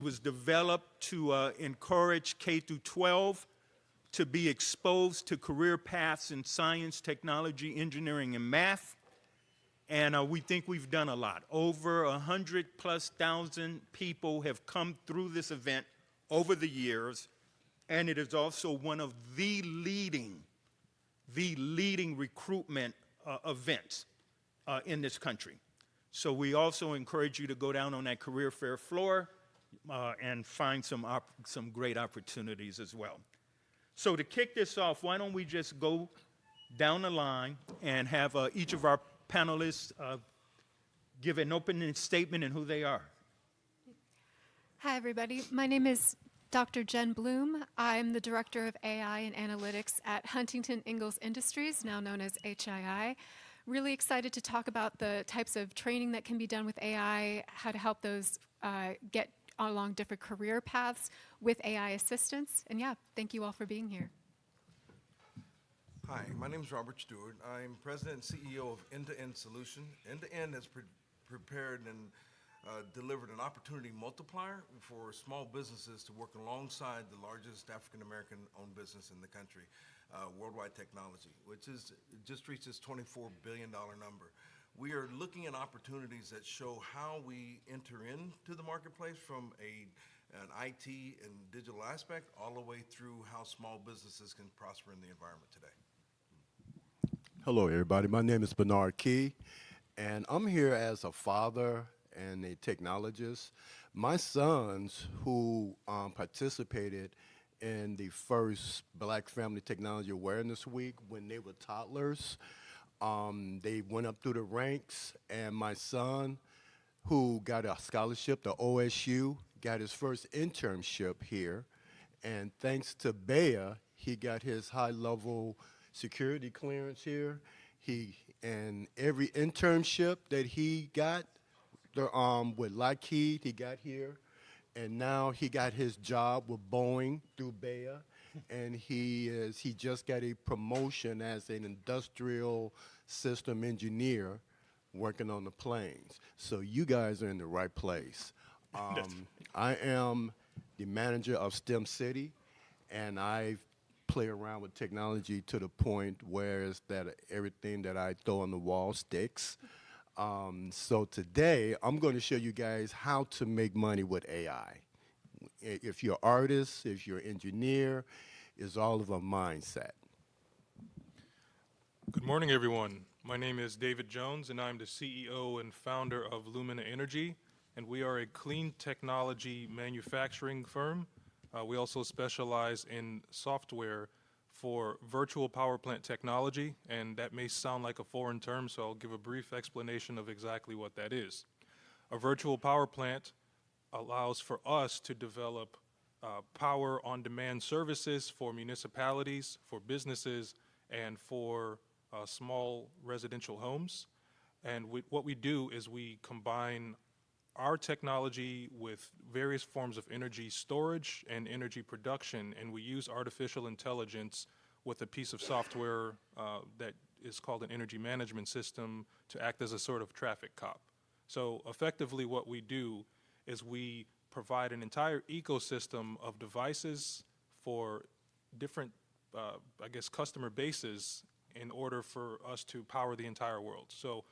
was developed to encourage K through 12 to be exposed to career paths in science, technology, engineering, and math. And we think we've done a lot. Over 100,000+ people have come through this event over the years, and it is also one of the leading recruitment events in this country. So we also encourage you to go down on that career fair floor and find some great opportunities as well. So to kick this off, why don't we just go down the line and have each of our panelists give an opening statement and who they are. Hi, everybody. My name is Dr. Jen Blum. I'm the Director of AI and Analytics at Huntington Ingalls Industries, now known as HII. Really excited to talk about the types of training that can be done with AI, how to help those get along different career paths with AI assistance. And yeah, thank you all for being here. Hi, my name is Robert Stewart. I'm President and CEO of End-to-End Solution. End-to-End has prepared and delivered an opportunity multiplier for small businesses to work alongside the largest African-American owned business in the country, Worldwide Technology, which just reached its $24 billion number. We are looking at opportunities that show how we enter into the marketplace from an IT and digital aspect all the way through how small businesses can prosper in the environment today. Hello, everybody. My name is Bernard Key, and I'm here as a father and a technologist. My sons, who participated in the first Black Family Technology Awareness Week when they were toddlers, they went up through the ranks, and my son, who got a scholarship to OSU, got his first internship here, and thanks to BEYA, he got his high-level security clearance here. And every internship that he got with Lockheed, he got here, and now he got his job with Boeing through BEYA, and he just got a promotion as an industrial system engineer working on the planes. So you guys are in the right place. I am the manager of STEM City, and I play around with technology to the point where it's that everything that I throw on the wall sticks. So today, I'm going to show you guys how to make money with AI. If you're an artist, if you're an engineer, it's all of a mindset. Good morning, everyone. My name is David Jones, and I'm the CEO and founder of Lumina Energy, and we are a clean technology manufacturing firm. We also specialize in software for virtual power plant technology, and that may sound like a foreign term, so I'll give a brief explanation of exactly what that is. A virtual power plant allows for us to develop power on demand services for municipalities, for businesses, and for small residential homes. And what we do is we combine our technology with various forms of energy storage and energy production, and we use artificial intelligence with a piece of software that is called an energy management system to act as a sort of traffic cop. So effectively what we do is we provide an entire ecosystem of devices for different, customer bases in order for us to power the entire world. So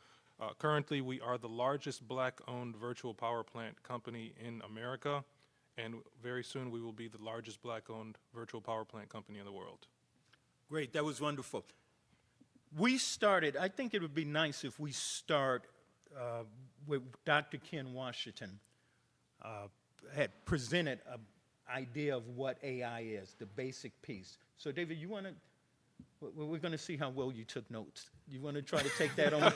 currently, we are the largest Black-owned virtual power plant company in America, and very soon we will be the largest Black-owned virtual power plant company in the world. Great, that was wonderful. We started, I think it would be nice if we start with Dr. Ken Washington had presented an idea of what AI is, the basic piece. So David, you want to, we're going to see how well you took notes. You want to try to take that on?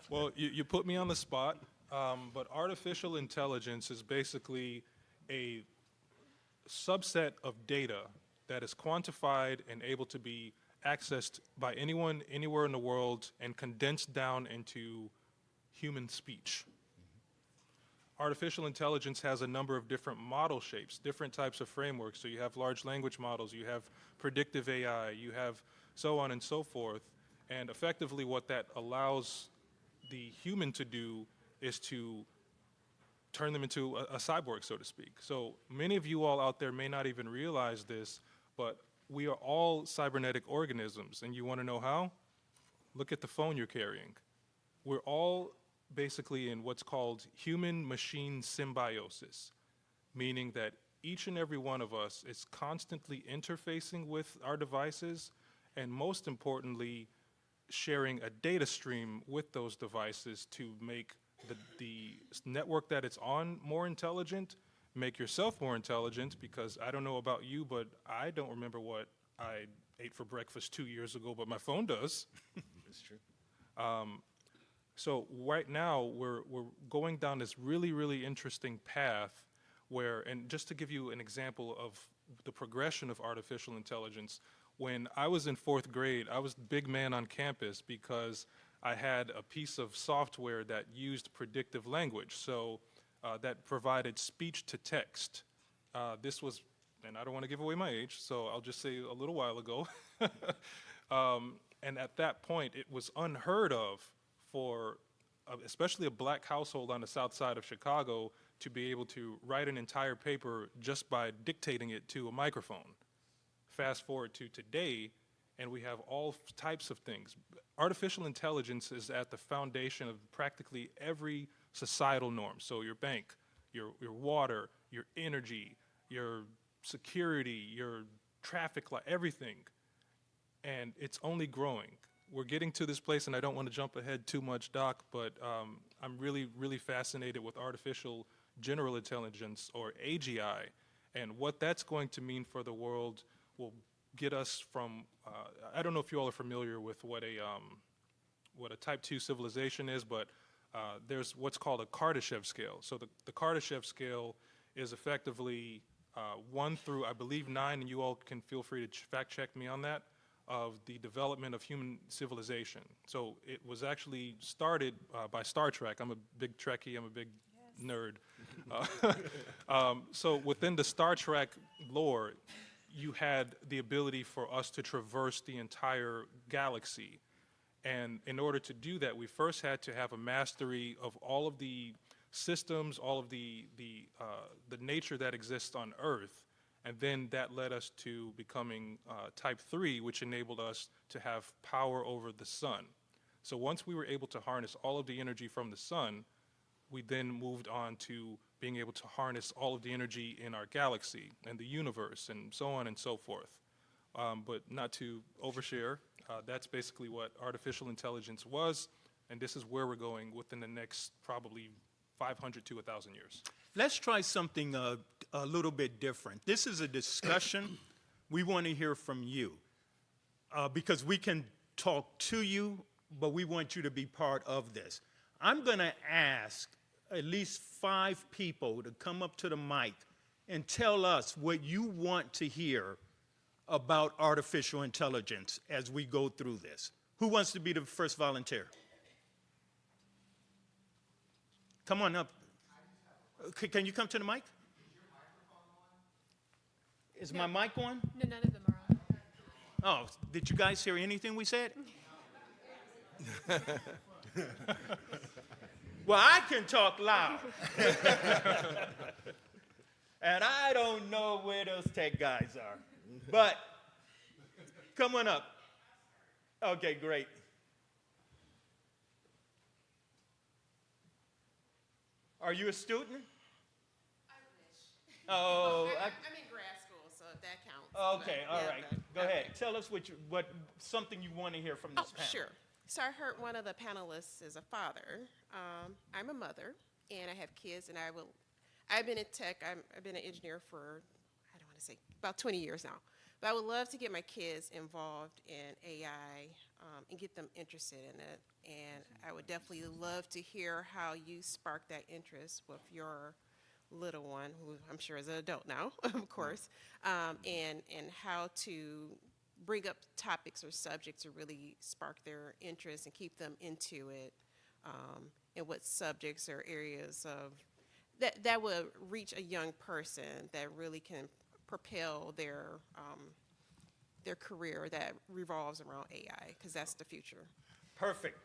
Well, you put me on the spot, but artificial intelligence is basically a subset of data that is quantified and able to be accessed by anyone, anywhere in the world, and condensed down into human speech. Artificial intelligence has a number of different model shapes, different types of frameworks. So you have large language models, you have predictive AI, you have so on and so forth. And effectively what that allows the human to do is to turn them into a cyborg, so to speak. So many of you all out there may not even realize this, but we are all cybernetic organisms. And you want to know how? Look at the phone you're carrying. We're all basically in what's called human-machine symbiosis, meaning that each and every one of us is constantly interfacing with our devices, and most importantly, sharing a data stream with those devices to make the network that it's on more intelligent, make yourself more intelligent, because I don't know about you, but I don't remember what I ate for breakfast 2 years ago, but my phone does. That's true. So right now, we're going down this really, really interesting path where, and just to give you an example of the progression of artificial intelligence, when I was in 4th grade, I was the big man on campus because I had a piece of software that used predictive language, so that provided speech to text. This was, and I don't want to give away my age, so I'll just say a little while ago. And at that point, it was unheard of for especially a black household on the south side of Chicago to be able to write an entire paper just by dictating it to a microphone. Fast forward to today, and we have all types of things. Artificial intelligence is at the foundation of practically every societal norm. So your bank, your water, your energy, your security, your traffic light, everything. And it's only growing. We're getting to this place, and I don't want to jump ahead too much, Doc, but I'm really, really fascinated with artificial general intelligence, or AGI, and what that's going to mean for the world will get us from, I don't know if you all are familiar with what a type 2 civilization is, but there's what's called a Kardashev scale. So the Kardashev scale is effectively 1 through, I believe, 9, and you all can feel free to fact check me on that, of the development of human civilization. So it was actually started by Star Trek. I'm a big Trekkie, I'm a big nerd. So within the Star Trek lore, you had the ability for us to traverse the entire galaxy. And in order to do that, we first had to have a mastery of all of the systems, all of the nature that exists on Earth. And then that led us to becoming type 3, which enabled us to have power over the sun. So once we were able to harness all of the energy from the sun, we then moved on to being able to harness all of the energy in our galaxy and the universe and so on and so forth. But not to overshare, that's basically what artificial intelligence was, and this is where we're going within the next probably 500 to 1,000 years. Let's try something a little bit different. This is a discussion. We want to hear from you because we can talk to you, but we want you to be part of this. I'm going to ask at least 5 people to come up to the mic and tell us what you want to hear about artificial intelligence as we go through this. Who wants to be the first volunteer? Come on up. Can you come to the mic? Is my mic on? No, none of them are on. Oh, did you guys hear anything we said? Well, I can talk loud. And I don't know where those tech guys are. But come on up. Okay, great. Are you a student? I wish. Oh, I'm in grad school, so if that counts. okay, But, all yeah, right. but- Go okay. ahead. Tell us what something you want to hear from this Oh, panel. sure. So I heard one of the panelists is a father. I'm a mother, and I have kids, and I've been in tech. I've been an engineer for, I don't want to say, about 20 years now. But I would love to get my kids involved in AI and get them interested in it. And I would definitely love to hear how you spark that interest with your little one, who I'm sure is an adult now, of course, and how to bring up topics or subjects to really spark their interest and keep them into it, and what subjects or areas of that will reach a young person that really can propel their career that revolves around AI, because that's the future. Perfect.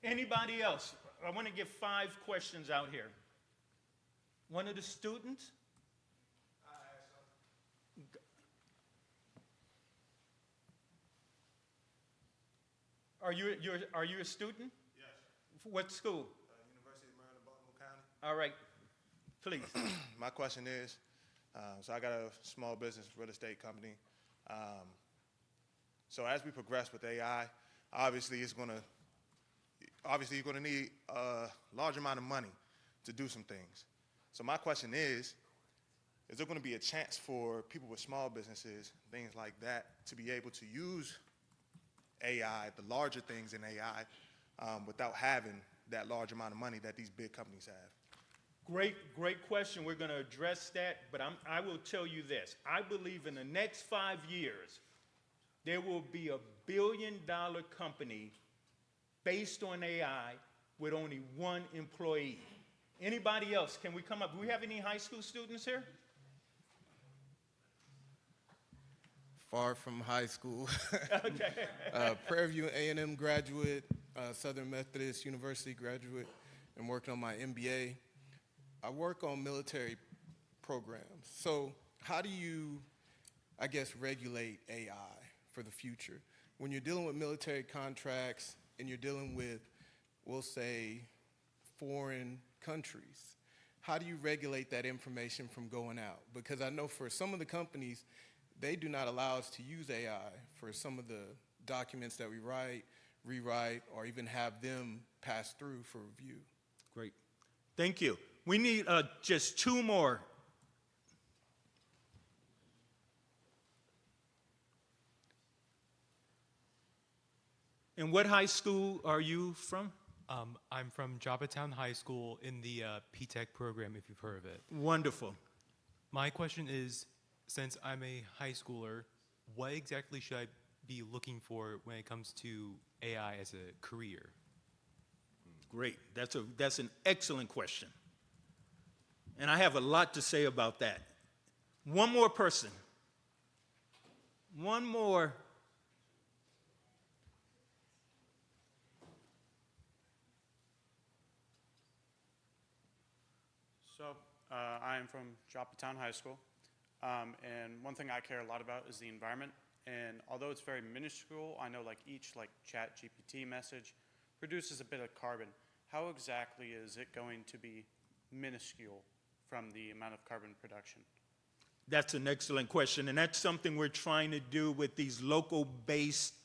Anybody else? I want to give 5 questions out here. One of the students? Are you a student? Yes. What school? University of Maryland, Baltimore County. All right, please. My question is, so I got a small business real estate company. So as we progress with AI, obviously you're going to need a large amount of money to do some things. So my question is there going to be a chance for people with small businesses, things like that, to be able to use AI, the larger things in AI, without having that large amount of money that these big companies have? Great question. We're going to address that, but I will tell you this. I believe in the next 5 years, there will be a billion-dollar company based on AI with only one employee. Anybody else? Can we come up? Do we have any high school students here? Far from high school. Okay. Prairie View A&M graduate, Southern Methodist University graduate, and working on my MBA. I work on military programs. So how do you, I guess, regulate AI for the future? When you're dealing with military contracts and you're dealing with, we'll say, foreign countries, how do you regulate that information from going out? Because I know for some of the companies, they do not allow us to use AI for some of the documents that we write, rewrite, or even have them pass through for review. Great. Thank you. We need just 2 more. And what high school are you from? I'm from Joppatown High School in the P-Tech program, if you've heard of it. Wonderful. My question is, since I'm a high schooler, what exactly should I be looking for when it comes to AI as a career? Great. That's an excellent question. And I have a lot to say about that. One more person. One more. So, I am from Joppatown High School, and one thing I care a lot about is the environment. And although it's very minuscule, I know each chat GPT message produces a bit of carbon. How exactly is it going to be minuscule from the amount of carbon production? That's an excellent question, and that's something we're trying to do with these local-based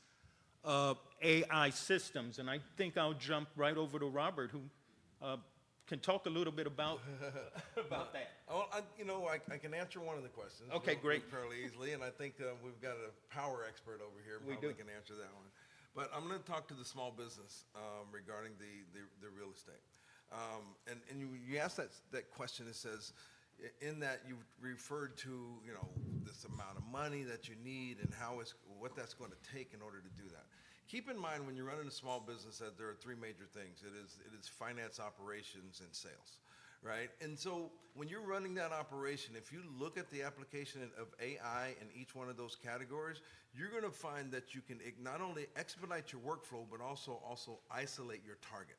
AI systems. And I think I'll jump right over to Robert, who can talk a little bit about that. Well, I can answer one of the questions. Okay, great. Fairly easily, and I think we've got a power expert over here who We probably do. can answer that one. But I'm going to talk to the small business regarding the real estate. And you asked that question. It says, in that you referred to this amount of money that you need and what that's going to take in order to do that. Keep in mind when you're running a small business that there are 3 major things. It is finance, operations, and sales, right? And so when you're running that operation, if you look at the application of AI in each one of those categories, you're going to find that you can not only expedite your workflow, but also isolate your target.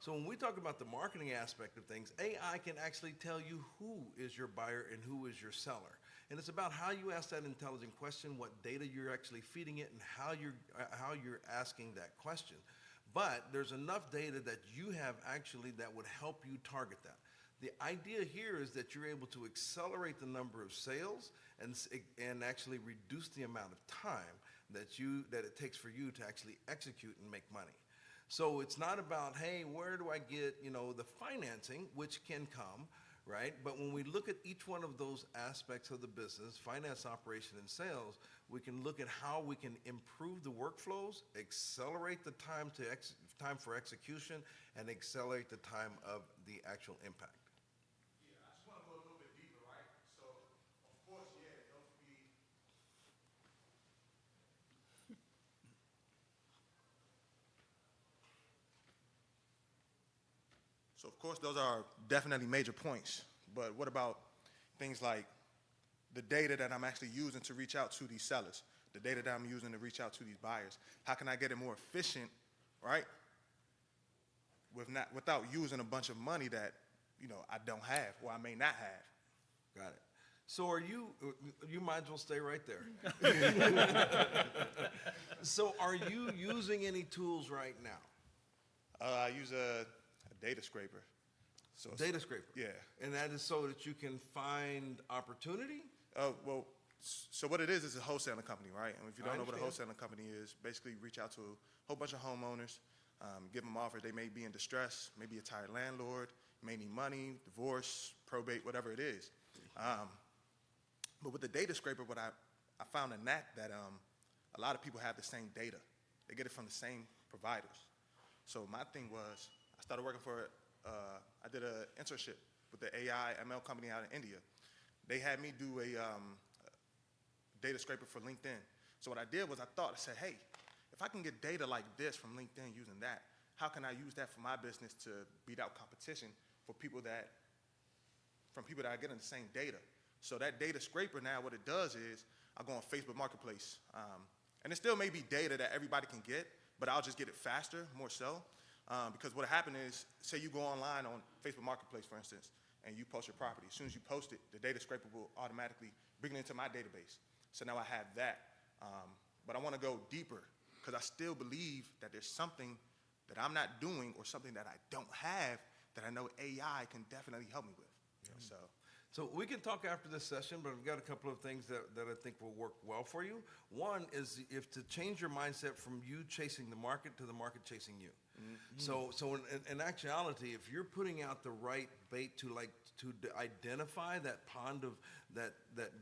So when we talk about the marketing aspect of things, AI can actually tell you who is your buyer and who is your seller. And it's about how you ask that intelligent question, what data you're actually feeding it, and how you're asking that question. But there's enough data that you have actually that would help you target that. The idea here is that you're able to accelerate the number of sales and actually reduce the amount of time that it takes for you to actually execute and make money. So it's not about, hey, where do I get, the financing, which can come, right? But when we look at each one of those aspects of the business, finance, operation, and sales, we can look at how we can improve the workflows, accelerate the time for execution, and accelerate the time of the actual impact. Yeah, I just want to go a little bit deeper, right? So, of course, yeah, those would be. So, of course, those are definitely major points. But what about things like the data that I'm actually using to reach out to these sellers, the data that I'm using to reach out to these buyers? How can I get it more efficient, right? Without using a bunch of money that, I don't have or I may not have. Got it. So you might as well stay right there. So are you using any tools right now? I use a data scraper. So Data scraper? Yeah. And that is so that you can find opportunity? Well, so what it is a wholesaling company, right? And if you I don't know what a understand. wholesaling company is, basically reach out to a whole bunch of homeowners, give them offers. They may be in distress, maybe a tired landlord, may need money, divorce, probate, whatever it is. But with the data scraper, what I found a knack that a lot of people have the same data. They get it from the same providers. So my thing was, I started working for, I did an internship with the AI ML company out in India. They had me do a data scraper for LinkedIn. So what I did was I said, hey, if I can get data like this from LinkedIn using that, how can I use that for my business to beat out competition from people that are getting the same data? So that data scraper now, what it does is, I'll go on Facebook Marketplace. And it still may be data that everybody can get, but I'll just get it faster, more so. Because what happened is, say you go online on Facebook Marketplace, for instance, and you post your property. As soon as you post it, the data scraper will automatically bring it into my database. So now I have that. But I want to go deeper, because I still believe that there's something that I'm not doing or something that I don't have that I know AI can definitely help me with. Yeah. So we can talk after this session, but I've got a couple of things that I think will work well for you. One is if to change your mindset from you chasing the market to the market chasing you. Mm-hmm. So in actuality, if you're putting out the right bait to identify that pond of that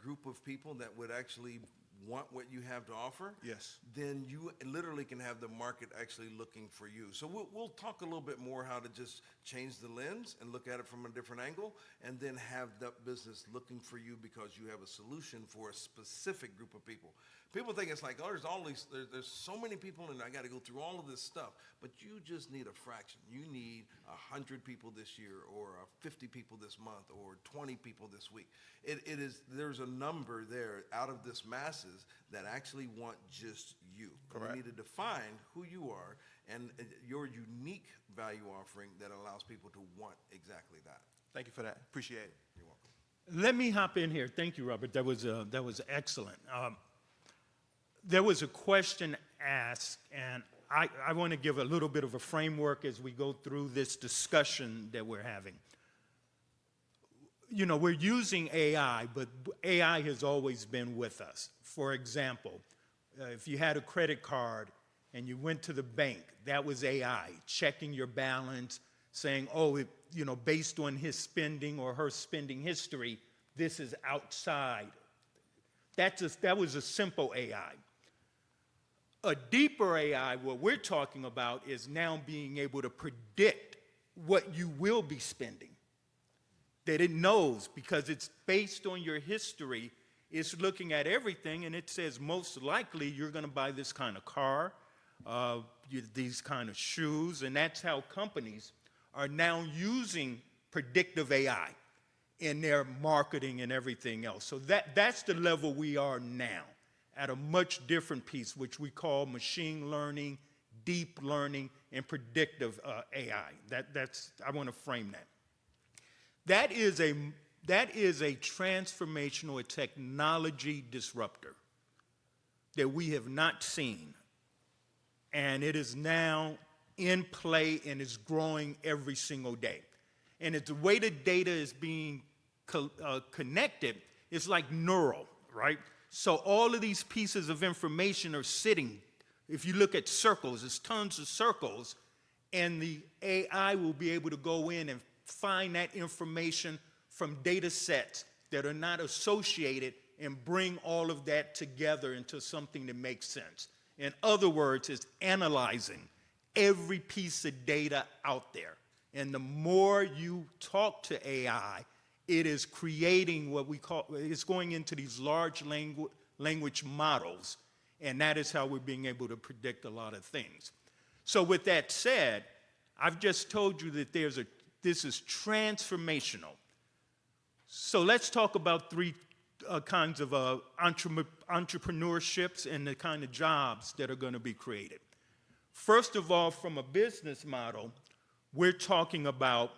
group of people that would actually want what you have to offer, yes, then you literally can have the market actually looking for you. So we'll talk a little bit more how to just change the lens and look at it from a different angle, and then have that business looking for you because you have a solution for a specific group of people. People think it's like, oh, there's so many people and I got to go through all of this stuff, but you just need a fraction. You need 100 people this year, or 50 people this month, or 20 people this week. There's a number there out of this masses that actually want just you. Correct. You need to define who you are and your unique value offering that allows people to want exactly that. Thank you for that. Appreciate it. You're welcome. Let me hop in here. Thank you, Robert. That was excellent. There was a question asked, and I want to give a little bit of a framework as we go through this discussion that we're having. We're using AI, but AI has always been with us. For example, if you had a credit card and you went to the bank, that was AI, checking your balance, saying, oh, based on his spending or her spending history, this is outside. That was a simple AI. A deeper AI, what we're talking about, is now being able to predict what you will be spending. That it knows, because it's based on your history, it's looking at everything, and it says most likely you're going to buy this kind of car, these kind of shoes, and that's how companies are now using predictive AI in their marketing and everything else. So that's the level we are now, at a much different piece, which we call machine learning, deep learning, and predictive AI. I want to frame that. That is a transformational technology disruptor that we have not seen, and it is now in play and is growing every single day. And it's the way the data is being connected is like neural, right? So all of these pieces of information are sitting. If you look at circles, there's tons of circles, and the AI will be able to go in and find that information from data sets that are not associated and bring all of that together into something that makes sense. In other words, it's analyzing every piece of data out there. And the more you talk to AI, it is creating what we call, it's going into these large language models, and that is how we're being able to predict a lot of things. So with that said, I've just told you that this is transformational. So let's talk about three kinds of entrepreneurships and the kind of jobs that are going to be created. First of all, from a business model, we're talking about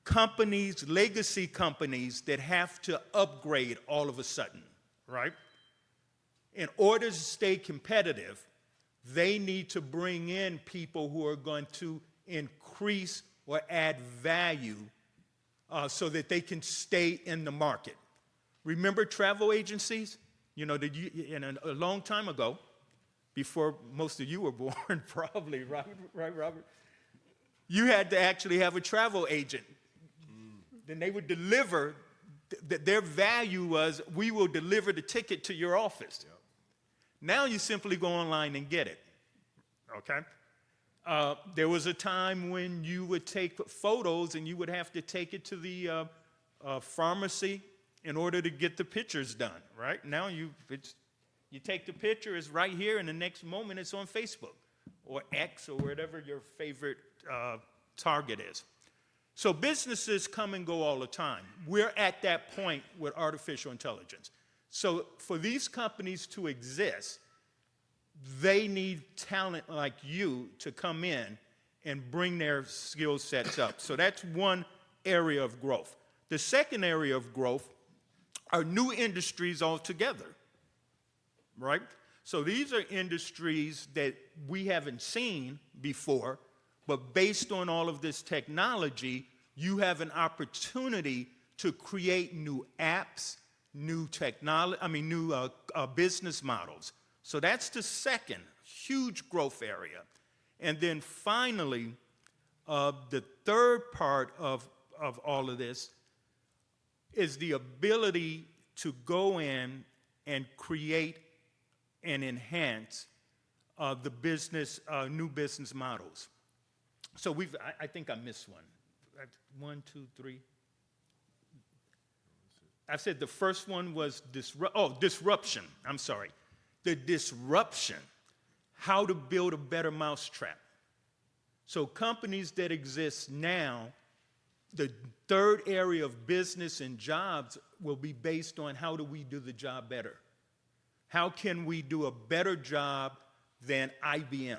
companies, legacy companies that have to upgrade all of a sudden, right? In order to stay competitive, they need to bring in people who are going to increase or add value so that they can stay in the market. Remember travel agencies? You know, a long time ago, before most of you were born, probably, right, Robert? You had to actually have a travel agent. Then they would deliver, their value was, we will deliver the ticket to your office. Yep. Now you simply go online and get it, okay? There was a time when you would take photos and you would have to take it to the pharmacy in order to get the pictures done, right? Now you take the picture, it's right here, and the next moment it's on Facebook or X or whatever your favorite target is. So businesses come and go all the time. We're at that point with artificial intelligence. So for these companies to exist, they need talent like you to come in and bring their skill sets up. So that's one area of growth. The second area of growth are new industries altogether, right? So these are industries that we haven't seen before, but based on all of this technology, you have an opportunity to create new apps, new business models. So that's the second huge growth area. And then finally, the third part of all of this is the ability to go in and create and enhance the business, new business models. So I think I missed one. 1, 2, 3. I said the first one was disruption. I'm sorry. The disruption, how to build a better mousetrap. So companies that exist now, the third area of business and jobs will be based on how do we do the job better? How can we do a better job than IBM?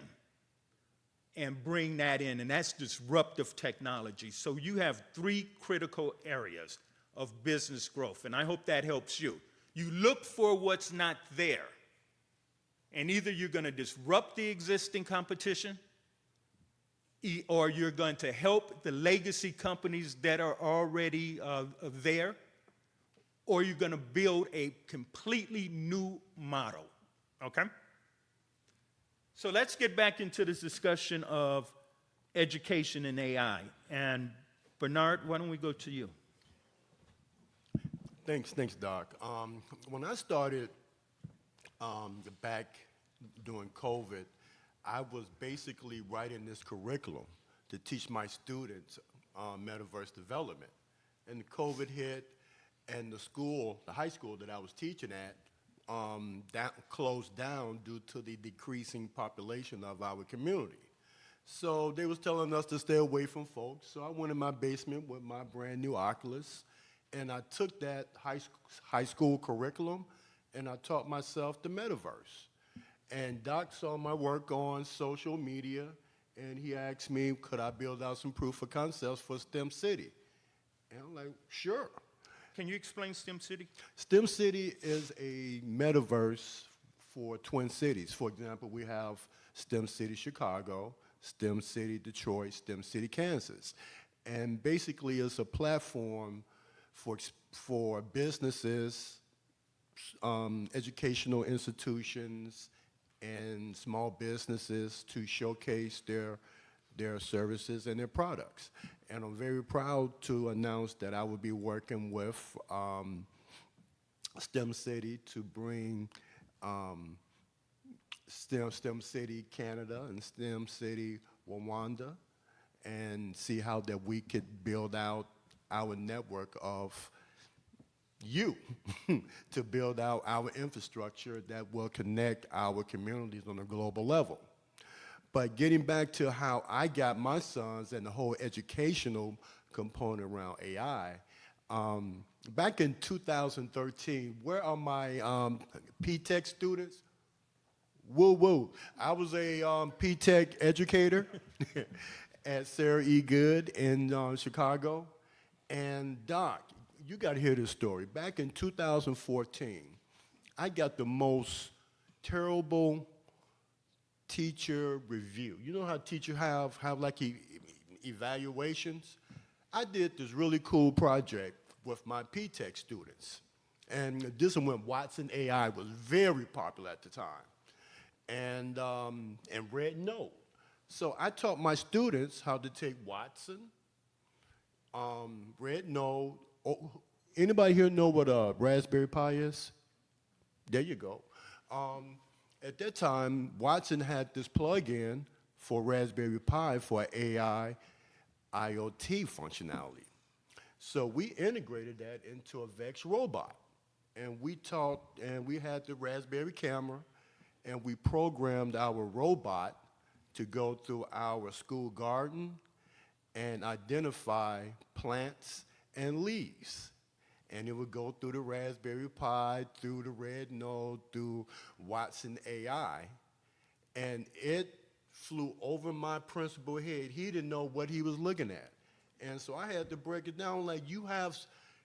And bring that in, and that's disruptive technology. So you have three critical areas of business growth, and I hope that helps you. You look for what's not there, and either you're going to disrupt the existing competition, or you're going to help the legacy companies that are already there, or you're going to build a completely new model, okay? So let's get back into this discussion of education and AI. And Bernard, why don't we go to you? Thanks, Doc. When I started back during COVID, I was basically writing this curriculum to teach my students Metaverse development. And COVID hit, and the high school that I was teaching at, that closed down due to the decreasing population of our community. So they was telling us to stay away from folks. So I went in my basement with my brand new Oculus, and I took that high school curriculum, and I taught myself the Metaverse. And Doc saw my work on social media, and he asked me, could I build out some proof of concepts for STEM City? And I'm like, sure. Can you explain STEM City? STEM City is a metaverse for Twin Cities. For example, we have STEM City Chicago, STEM City Detroit, STEM City Kansas. And basically it's a platform for businesses, educational institutions, and small businesses to showcase their services and their products. And I'm very proud to announce that I will be working with STEM City to bring STEM City Canada and STEM City Rwanda, and see how that we could build out our network of to build out our infrastructure that will connect our communities on a global level. But getting back to how I got my sons and the whole educational component around AI, back in 2013, where are my P-Tech students? Woo woo. I was a P-Tech educator at Sarah E. Good in Chicago. And Doc, you got to hear this story. Back in 2014, I got the most terrible teacher review. You know how teachers have like evaluations? I did this really cool project with my P-Tech students. And this is when Watson AI was very popular at the time. And Red Note. So I taught my students how to take Watson, Red Note. Oh, anybody here know what a Raspberry Pi is? There you go. At that time, Watson had this plug-in for Raspberry Pi for AI IoT functionality. So we integrated that into a Vex robot. And we taught, and we had the Raspberry camera, and we programmed our robot to go through our school garden and identify plants and leaves. And it would go through the Raspberry Pi, through the Red Note, through Watson AI. And it flew over my principal's head. He didn't know what he was looking at. And so I had to break it down like you have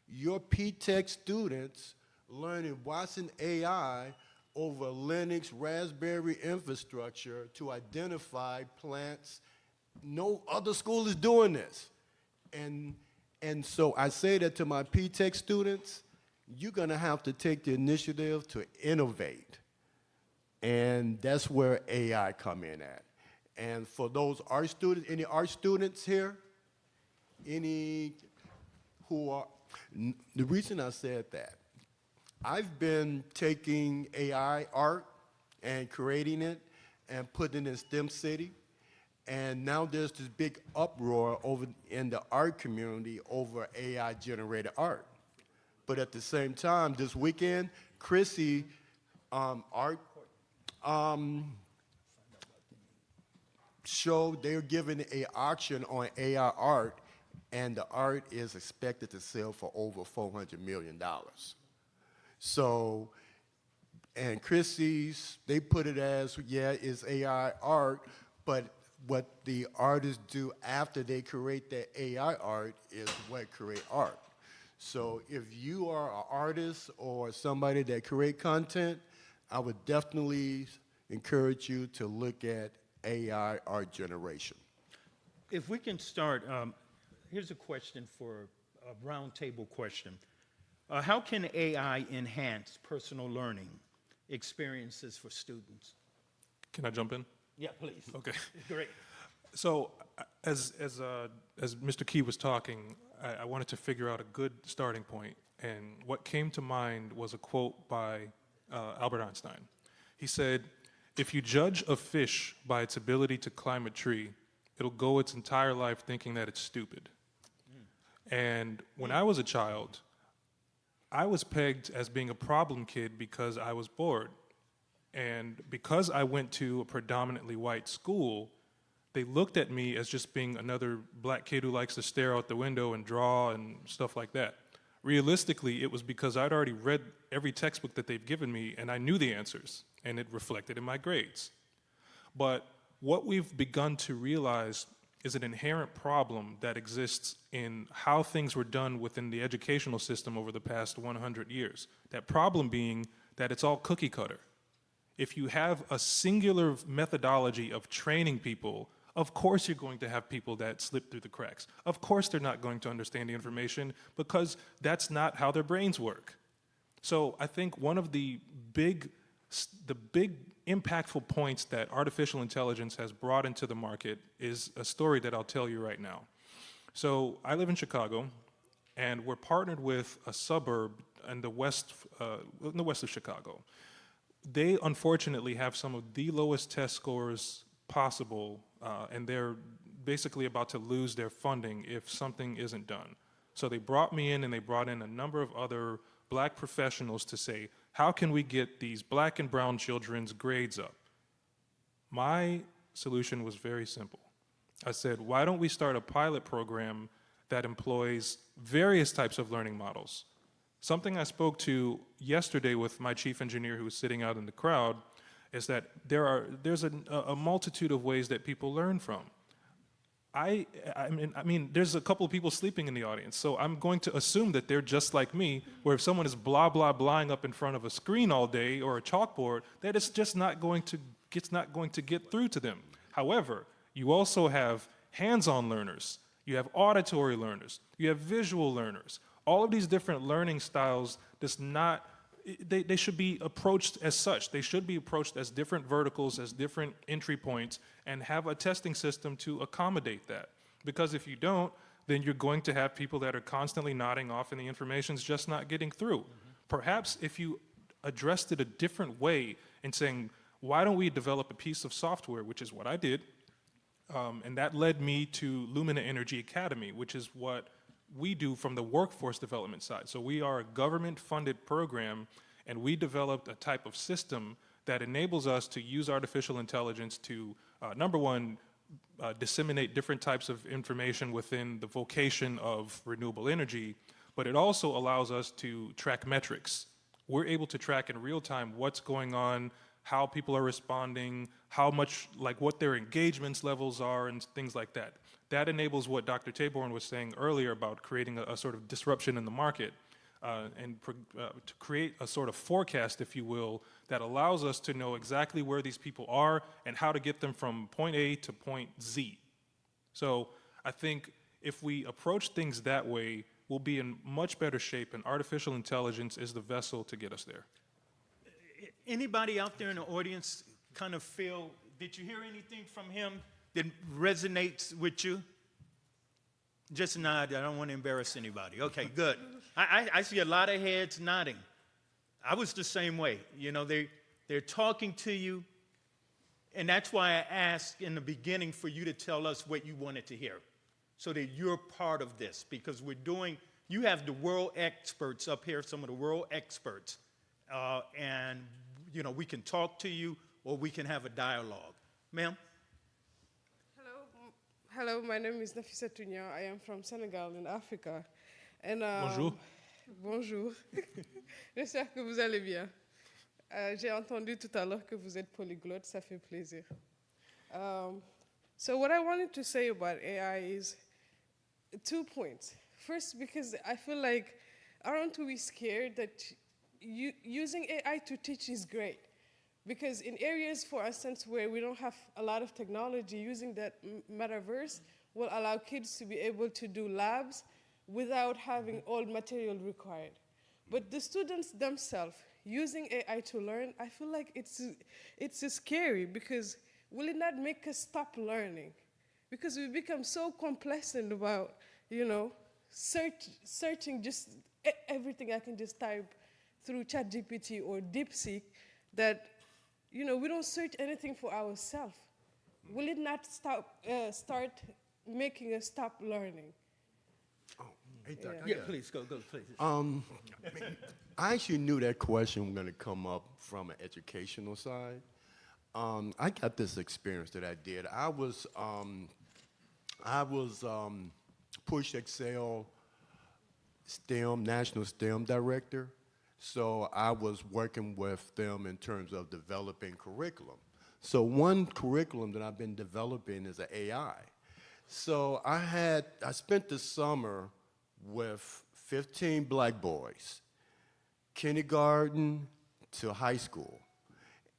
your P-Tech students learning Watson AI over Linux Raspberry infrastructure to identify plants. No other school is doing this. And so I say that to my P-Tech students, you're gonna have to take the initiative to innovate. And that's where AI come in at. And for those art students, any art students here? Any who are, the reason I said that, I've been taking AI art and creating it and putting it in STEM City. And now there's this big uproar over in the art community over AI-generated art. But at the same time, this weekend, Chrissy art showed they're giving an auction on AI art, and the art is expected to sell for over $400 million. So, and Chrissy's, they put it as, yeah, it's AI art, but what the artists do after they create that AI art is what create art. So if you are an artist or somebody that create content, I would definitely encourage you to look at AI art generation. If we can start, here's a question for a roundtable question. How can AI enhance personal learning experiences for students? Can I jump in? Yeah, please. Okay. Great. So as Mr. Key was talking, I wanted to figure out a good starting point, and what came to mind was a quote by Albert Einstein. He said, "If you judge a fish by its ability to climb a tree, it'll go its entire life thinking that it's stupid." And when I was a child, I was pegged as being a problem kid because I was bored. And because I went to a predominantly white school, they looked at me as just being another black kid who likes to stare out the window and draw and stuff like that. Realistically, it was because I'd already read every textbook that they've given me and I knew the answers, and it reflected in my grades. But what we've begun to realize is an inherent problem that exists in how things were done within the educational system over the past 100 years. That problem being that it's all cookie cutter. If you have a singular methodology of training people, of course you're going to have people that slip through the cracks. Of course they're not going to understand the information because that's not how their brains work. So I think one of the big impactful points that artificial intelligence has brought into the market is a story that I'll tell you right now. So I live in Chicago, and we're partnered with a suburb in the west of Chicago. They unfortunately have some of the lowest test scores possible, and they're basically about to lose their funding if something isn't done. So they brought me in, and they brought in a number of other black professionals to say, how can we get these black and brown children's grades up? My solution was very simple. I said, why don't we start a pilot program that employs various types of learning models? Something I spoke to yesterday with my chief engineer who was sitting out in the crowd is that there's a multitude of ways that people learn from. I mean, there's a couple of people sleeping in the audience, so I'm going to assume that they're just like me, where if someone is blah, blah, blahing up in front of a screen all day or a chalkboard, that it's just not going to get through to them. However, you also have hands-on learners, you have auditory learners, you have visual learners. All of these different learning styles they should be approached as such. They should be approached as different verticals, as different entry points, and have a testing system to accommodate that. Because if you don't, then you're going to have people that are constantly nodding off and the information's just not getting through. Perhaps if you addressed it a different way and saying, why don't we develop a piece of software, which is what I did, and that led me to Lumina Energy Academy, which is what we do from the workforce development side. So we are a government-funded program, and we developed a type of system that enables us to use artificial intelligence to, number one, disseminate different types of information within the vocation of renewable energy, but it also allows us to track metrics. We're able to track in real time what's going on, how people are responding, how much, like what their engagements levels are, and things like that. That enables what Dr. Taborn was saying earlier about creating a sort of disruption in the market to create a sort of forecast, if you will, that allows us to know exactly where these people are and how to get them from point A to point Z. So I think if we approach things that way, we'll be in much better shape, and artificial intelligence is the vessel to get us there. Anybody out there in the audience kind of feel, did you hear anything from him that resonates with you? Just nod. I don't want to embarrass anybody. Okay, good. I see a lot of heads nodding. I was the same way. You know, they're talking to you, and that's why I asked in the beginning for you to tell us what you wanted to hear, so that you're part of this, because you have the world experts up here, some of the world experts, and, you know, we can talk to you or we can have a dialogue. Ma'am? Hello, my name is Nafisa Tunya. I am from Senegal in Africa. And, Bonjour. Bonjour. J'espère que vous allez bien. J'ai entendu tout à l'heure que vous êtes polyglotte, ça fait plaisir. So what I wanted to say about AI is 2 points. First, because I feel like aren't we scared that using AI to teach is great? Because in areas, for instance, where we don't have a lot of technology, using that metaverse will allow kids to be able to do labs without having all material required. But the students themselves, using AI to learn, I feel like it's scary, because will it not make us stop learning? Because we become so complacent about, you know, searching just everything I can just type through ChatGPT or DeepSeek, that, you know, we don't search anything for ourselves. Will it not start making us stop learning? Oh, hey, Doc, Yeah, please, go, please. I actually knew that question was going to come up from an educational side. I got this experience that I did. I was Push Excel STEM, National STEM Director. So I was working with them in terms of developing curriculum. So one curriculum that I've been developing is an AI. So I spent the summer with 15 black boys, kindergarten to high school.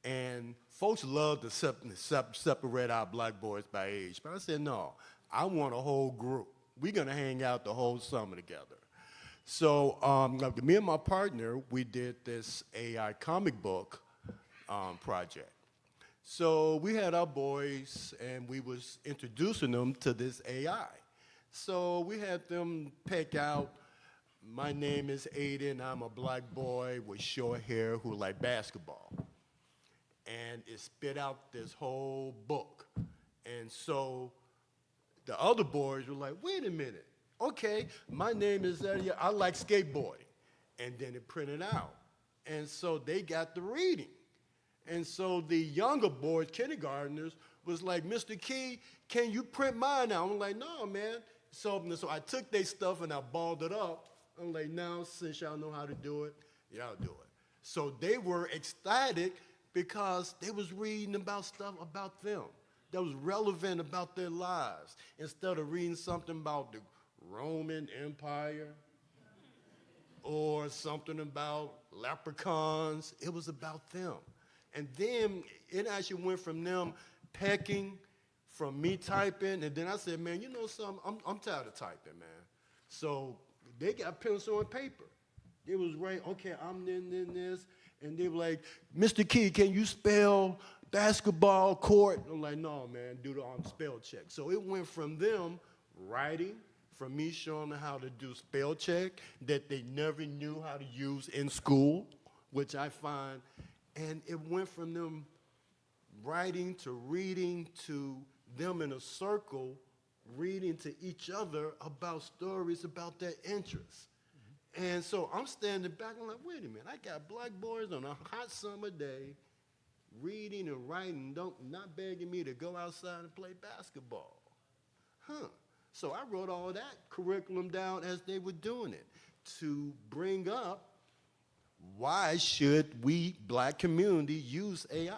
And folks love to separate our black boys by age. But I said, no, I want a whole group. We're going to hang out the whole summer together. So me and my partner, we did this AI comic book project. So we had our boys, and we was introducing them to this AI. So we had them pick out, my name is Aiden, I'm a black boy with short hair who like basketball. And it spit out this whole book. And so the other boys were like, wait a minute. Okay, my name is I like skateboarding. And then it printed out. And so they got the reading. And so the younger boys, kindergartners, was like, Mr. Key, can you print mine out? I'm like, no, man. So I took their stuff and I balled it up. I'm like, now, since y'all know how to do it, y'all do it. So they were ecstatic because they was reading about stuff about them. that was relevant about their lives. Instead of reading something about the Roman Empire or something about leprechauns, it was about them. And then it actually went from them pecking, from me typing, and then I said, man, you know something, I'm tired of typing, man. So they got pencil and paper. It was right, okay, I'm in this, and they were like, Mr. Key, can you spell basketball court? I'm like, no, man, do the spell check. So it went from them writing, from me showing them how to do spell check that they never knew how to use in school, which I find, and it went from them writing to reading to them in a circle, reading to each other about stories about their interests. And so I'm standing back, I'm like, wait a minute, I got black boys on a hot summer day reading and writing, not begging me to go outside and play basketball. So I wrote all that curriculum down as they were doing it to bring up why should we, black community, use AI?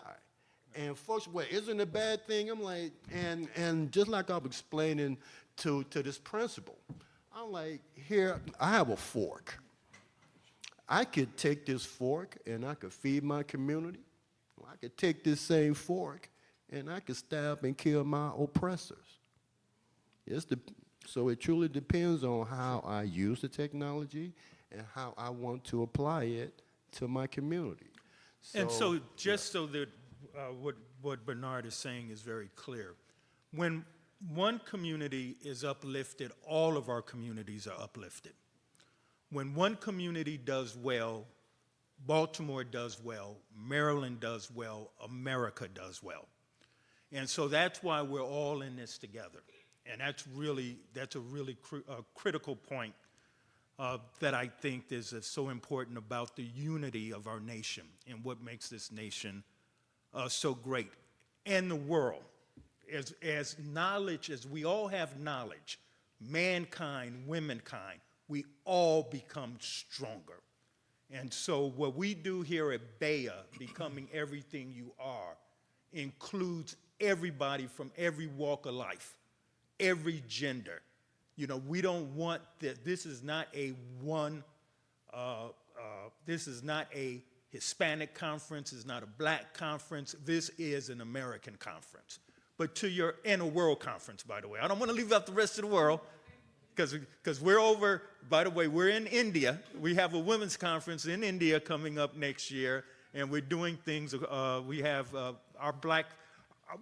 And folks, well, isn't it a bad thing? I'm like, and just like I'm explaining to this principal, I'm like, here, I have a fork. I could take this fork and I could feed my community. I could take this same fork and I could stab and kill my oppressors. So it truly depends on how I use the technology and how I want to apply it to my community. And so just so that what Bernard is saying is very clear, when one community is uplifted, all of our communities are uplifted. When one community does well, Baltimore does well, Maryland does well, America does well. And so that's why we're all in this together. And that's a really critical point that I think is so important about the unity of our nation and what makes this nation so great. And the world, as knowledge, as we all have knowledge, mankind, womankind, we all become stronger. And so what we do here at BEYA, Becoming Everything You Are, includes everybody from every walk of life, every gender. You know, we don't want that. This is not a this is not a Hispanic conference. It's not a black conference. This is an American conference. But and a world conference, by the way. I don't want to leave out the rest of the world because we're over, by the way, we're in India. We have a women's conference in India coming up next year, and we're doing things. We have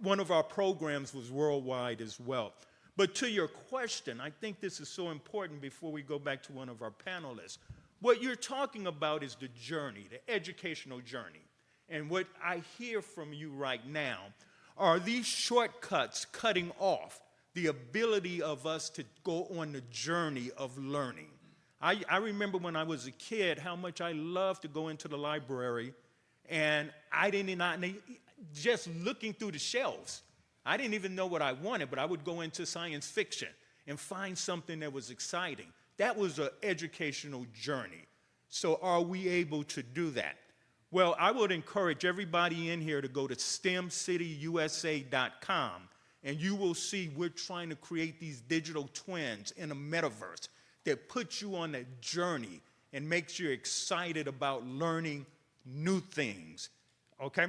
one of our programs was worldwide as well. But to your question, I think this is so important before we go back to one of our panelists. What you're talking about is the journey, the educational journey. And what I hear from you right now are these shortcuts cutting off the ability of us to go on the journey of learning. I remember when I was a kid how much I loved to go into the library, and I did not, just looking through the shelves, I didn't even know what I wanted, but I would go into science fiction and find something that was exciting. That was an educational journey. So are we able to do that? Well, I would encourage everybody in here to go to stemcityusa.com, and you will see we're trying to create these digital twins in a metaverse that puts you on that journey and makes you excited about learning new things. Okay?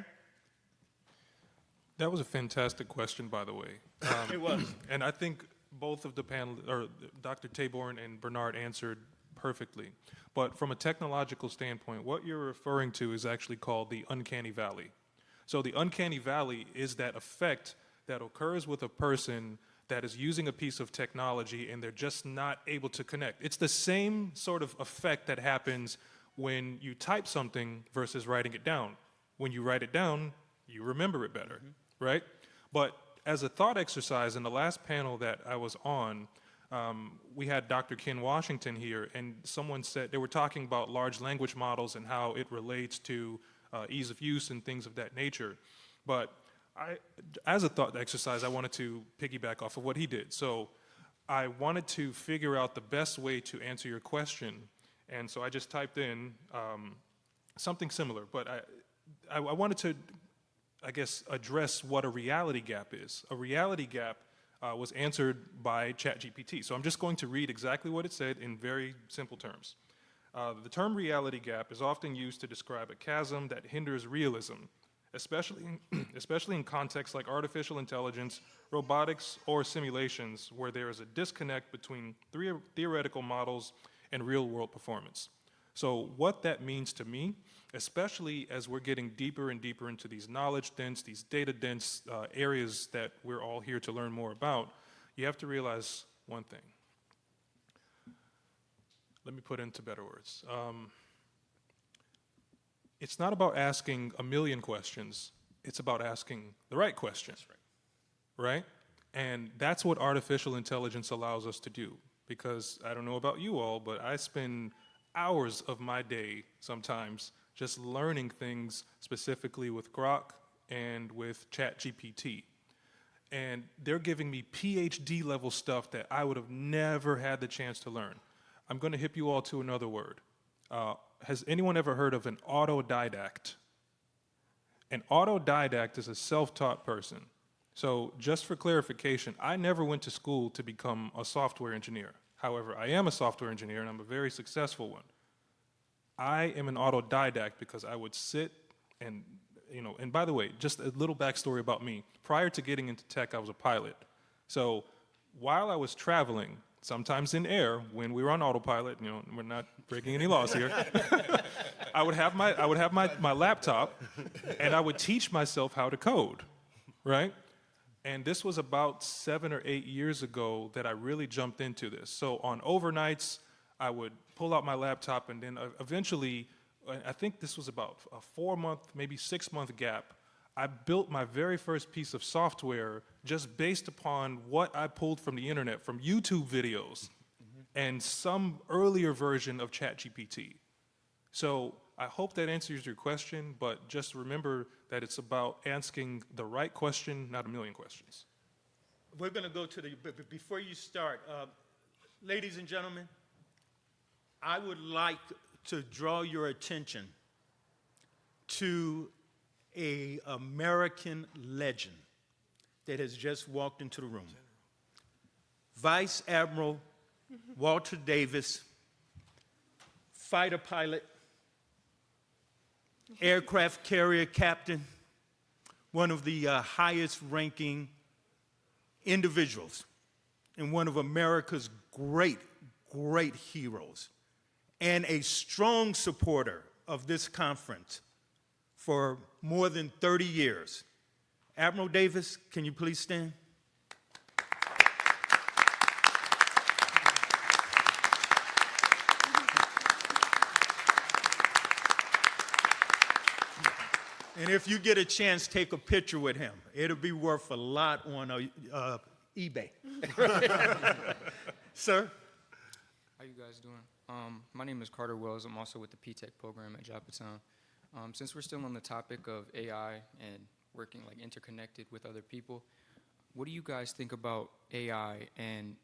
That was a fantastic question, by the way. It was. And I think both of the panelists, or Dr. Taborn and Bernard, answered perfectly. But from a technological standpoint, what you're referring to is actually called the uncanny valley. So the uncanny valley is that effect that occurs with a person that is using a piece of technology and they're just not able to connect. It's the same sort of effect that happens when you type something versus writing it down. When you write it down, you remember it better, right? But as a thought exercise, in the last panel that I was on, we had Dr. Ken Washington here, and someone said, they were talking about large language models and how it relates to ease of use and things of that nature. But as a thought exercise, I wanted to piggyback off of what he did. So I wanted to figure out the best way to answer your question, and so I just typed in something similar, but I wanted to I guess, address what a reality gap is. A reality gap was answered by ChatGPT. So I'm just going to read exactly what it said in very simple terms. The term reality gap is often used to describe a chasm that hinders realism, especially in contexts like artificial intelligence, robotics, or simulations where there is a disconnect between theoretical models and real-world performance. So what that means to me, especially as we're getting deeper and deeper into these knowledge-dense, these data-dense areas that we're all here to learn more about, you have to realize one thing. Let me put it into better words. It's not about asking a million questions, it's about asking the right question. That's right? And that's what artificial intelligence allows us to do. Because I don't know about you all, but I spend hours of my day sometimes just learning things specifically with Grok and with ChatGPT. And they're giving me PhD level stuff that I would have never had the chance to learn. I'm going to hip you all to another word. Has anyone ever heard of an autodidact? An autodidact is a self-taught person. So just for clarification, I never went to school to become a software engineer. However, I am a software engineer and I'm a very successful one. I am an autodidact because I would sit and, and by the way, just a little backstory about me. Prior to getting into tech, I was a pilot. So while I was traveling, sometimes in air, when we were on autopilot, we're not breaking any laws here, I would have my laptop and I would teach myself how to code, right? And this was about 7 or 8 years ago that I really jumped into this. So on overnights, I would pull out my laptop and then eventually, I think this was about a 4-month, maybe 6-month gap, I built my very first piece of software just based upon what I pulled from the internet, from YouTube videos, and some earlier version of ChatGPT. So I hope that answers your question, but just remember that it's about asking the right question, not a million questions. We're going to go to but before you start, ladies and gentlemen, I would like to draw your attention to an American legend that has just walked into the room. Vice Admiral Walter Davis, fighter pilot, aircraft carrier captain, one of the highest ranking individuals and one of America's great heroes, and a strong supporter of this conference for more than 30 years. Admiral Davis, can you please stand? And if you get a chance, take a picture with him. It'll be worth a lot on eBay. Sir? How you guys doing? My name is Carter Wells. I'm also with the P-Tech program at Joppatown. Since we're still on the topic of AI and working like interconnected with other people, what do you guys think about AI and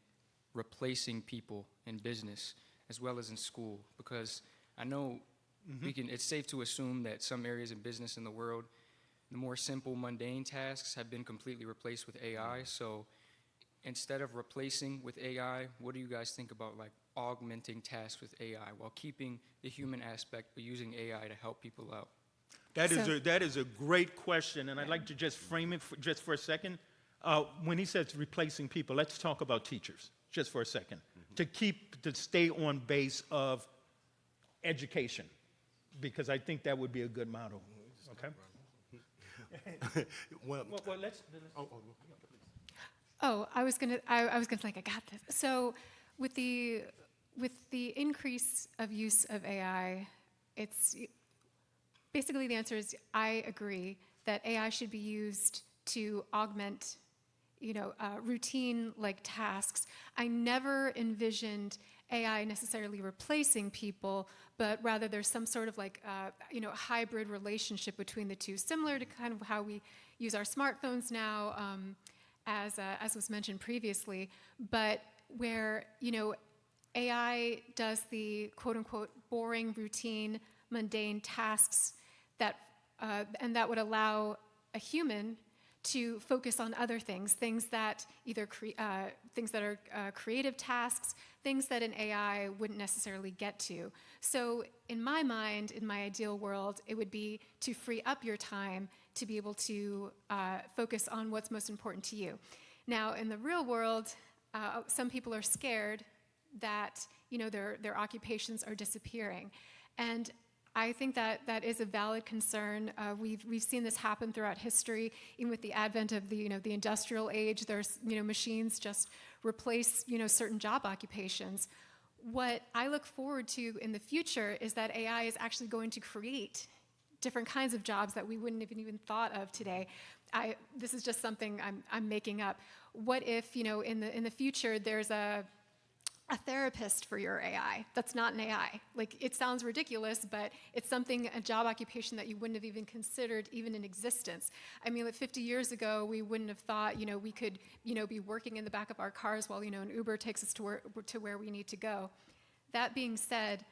replacing people in business as well as in school? Because I know it's safe to assume that some areas of business in the world, the more simple, mundane tasks have been completely replaced with AI. So instead of replacing with AI, what do you guys think about like augmenting tasks with AI while keeping the human aspect but using AI to help people out? That is a great question, and I'd like to just frame it just for a second. When he says replacing people, let's talk about teachers just for a second, to stay on base of education, because I think that would be a good model. Okay. I was gonna like, I got this. So with the increase of use of AI, it's basically the answer is I agree that AI should be used to augment, routine like tasks. I never envisioned AI necessarily replacing people, but rather there's some sort of like, hybrid relationship between the two, similar to kind of how we use our smartphones now, as was mentioned previously, but where, AI does the quote-unquote boring, routine, mundane tasks that, and that would allow a human to focus on other things, things that either things that are creative tasks, things that an AI wouldn't necessarily get to. So in my mind, in my ideal world, it would be to free up your time to be able to focus on what's most important to you. Now, in the real world, some people are scared that their occupations are disappearing, and I think that is a valid concern. We've seen this happen throughout history, even with the advent of the industrial age. There's machines just replace certain job occupations. What I look forward to in the future is that AI is actually going to create different kinds of jobs that we wouldn't have even thought of today. This is just something I'm making up. What if in the future there's a therapist for your AI that's not an AI? Like, it sounds ridiculous, but it's a job occupation that you wouldn't have even considered even in existence. I mean, like 50 years ago, we wouldn't have thought, we could, be working in the back of our cars while, an Uber takes us to where we need to go. That being said,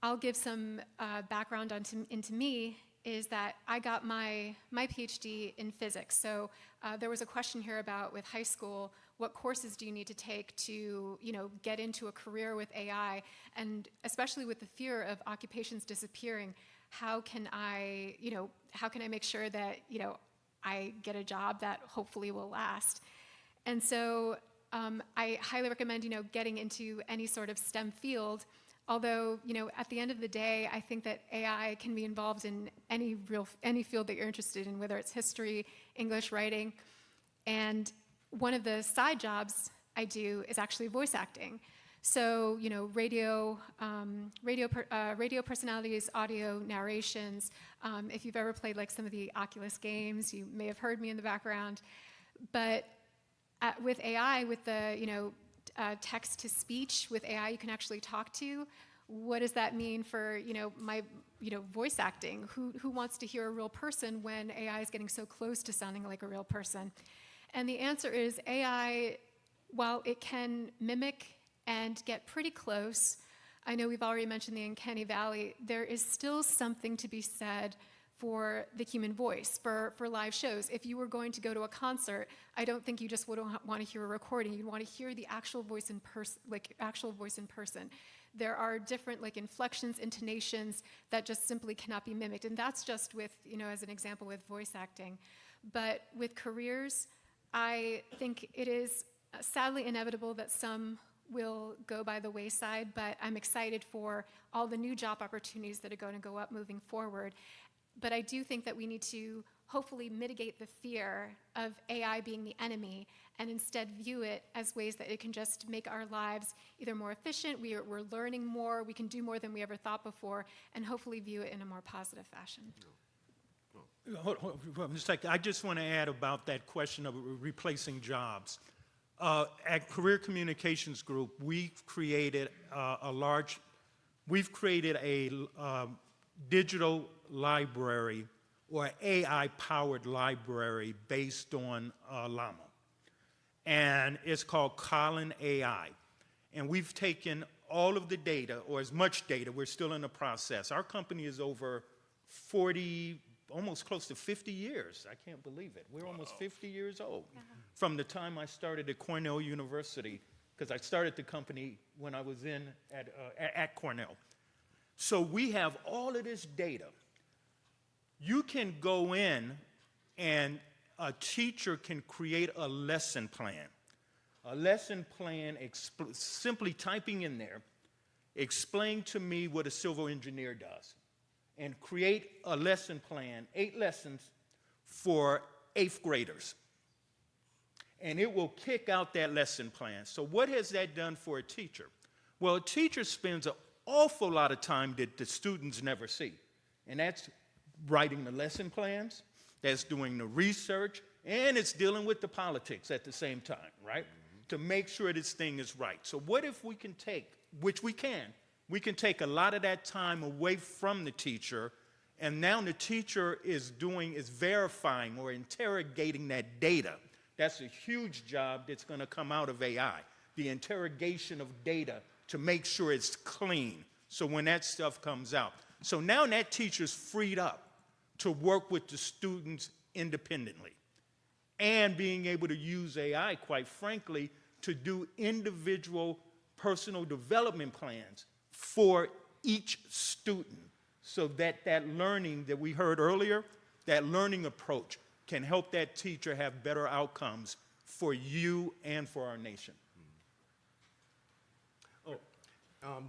I'll give some background into me, is that I got my PhD in physics. So there was a question here about with high school, what courses do you need to take to get into a career with AI? And especially with the fear of occupations disappearing, how can I make sure that I get a job that hopefully will last? And so I highly recommend getting into any sort of STEM field. Although, at the end of the day, I think that AI can be involved in any field that you're interested in, whether it's history, English, writing. And one of the side jobs I do is actually voice acting. So, radio personalities, audio narrations. If you've ever played like some of the Oculus games, you may have heard me in the background. But with AI, with the text to speech, with AI you can actually talk to. What does that mean for my voice acting? Who wants to hear a real person when AI is getting so close to sounding like a real person? And the answer is AI, while it can mimic and get pretty close, I know we've already mentioned the uncanny valley, there is still something to be said for the human voice, for live shows. If you were going to go to a concert, I don't think you just would want to hear a recording. You'd want to hear the actual voice in person, There are different inflections, intonations that just simply cannot be mimicked. And that's just with, as an example, with voice acting. But with careers, I think it is sadly inevitable that some will go by the wayside, but I'm excited for all the new job opportunities that are going to go up moving forward. But I do think that we need to hopefully mitigate the fear of AI being the enemy and instead view it as ways that it can just make our lives either more efficient, we're learning more, we can do more than we ever thought before, and hopefully view it in a more positive fashion. Hold on a second. I just want to add about that question of replacing jobs. At Career Communications Group, we've created a digital library or AI-powered library based on Llama. And it's called Colin AI. And we've taken all of the data, or as much data, we're still in the process. Our company is over 40, almost close to 50 years. I can't believe it. We're almost 50 years old from the time I started at Cornell University, because I started the company when I was at Cornell. So we have all of this data. You can go in and a teacher can create a lesson plan. A lesson plan, simply typing in there, explain to me what a civil engineer does, and create a lesson plan, 8 lessons for 8th graders. And it will kick out that lesson plan. So what has that done for a teacher? Well, a teacher spends an awful lot of time that the students never see. And that's writing the lesson plans, that's doing the research, and it's dealing with the politics at the same time, right? To make sure this thing is right. So what if we can take, which we can take a lot of that time away from the teacher, and now the teacher is verifying or interrogating that data. That's a huge job that's going to come out of AI, the interrogation of data to make sure it's clean, so when that stuff comes out. So now that teacher's freed up to work with the students independently, and being able to use AI, quite frankly, to do individual personal development plans for each student, so that that learning that we heard earlier, that learning approach can help that teacher have better outcomes for you and for our nation.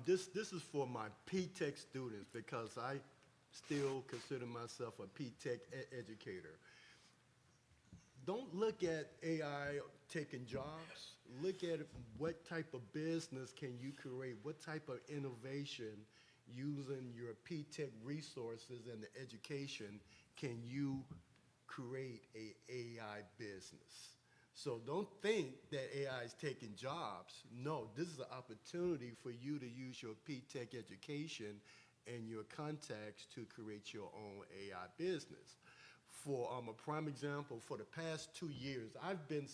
This is for my P-Tech students, because I still consider myself a P-Tech educator. Don't look at AI taking jobs. Look at what type of business can you create, what type of innovation using your P-Tech resources and the education can you create a AI business. So don't think that AI is taking jobs. No, this is an opportunity for you to use your P-Tech education and your contacts to create your own AI business. For a prime example, for the past 2 years, I've been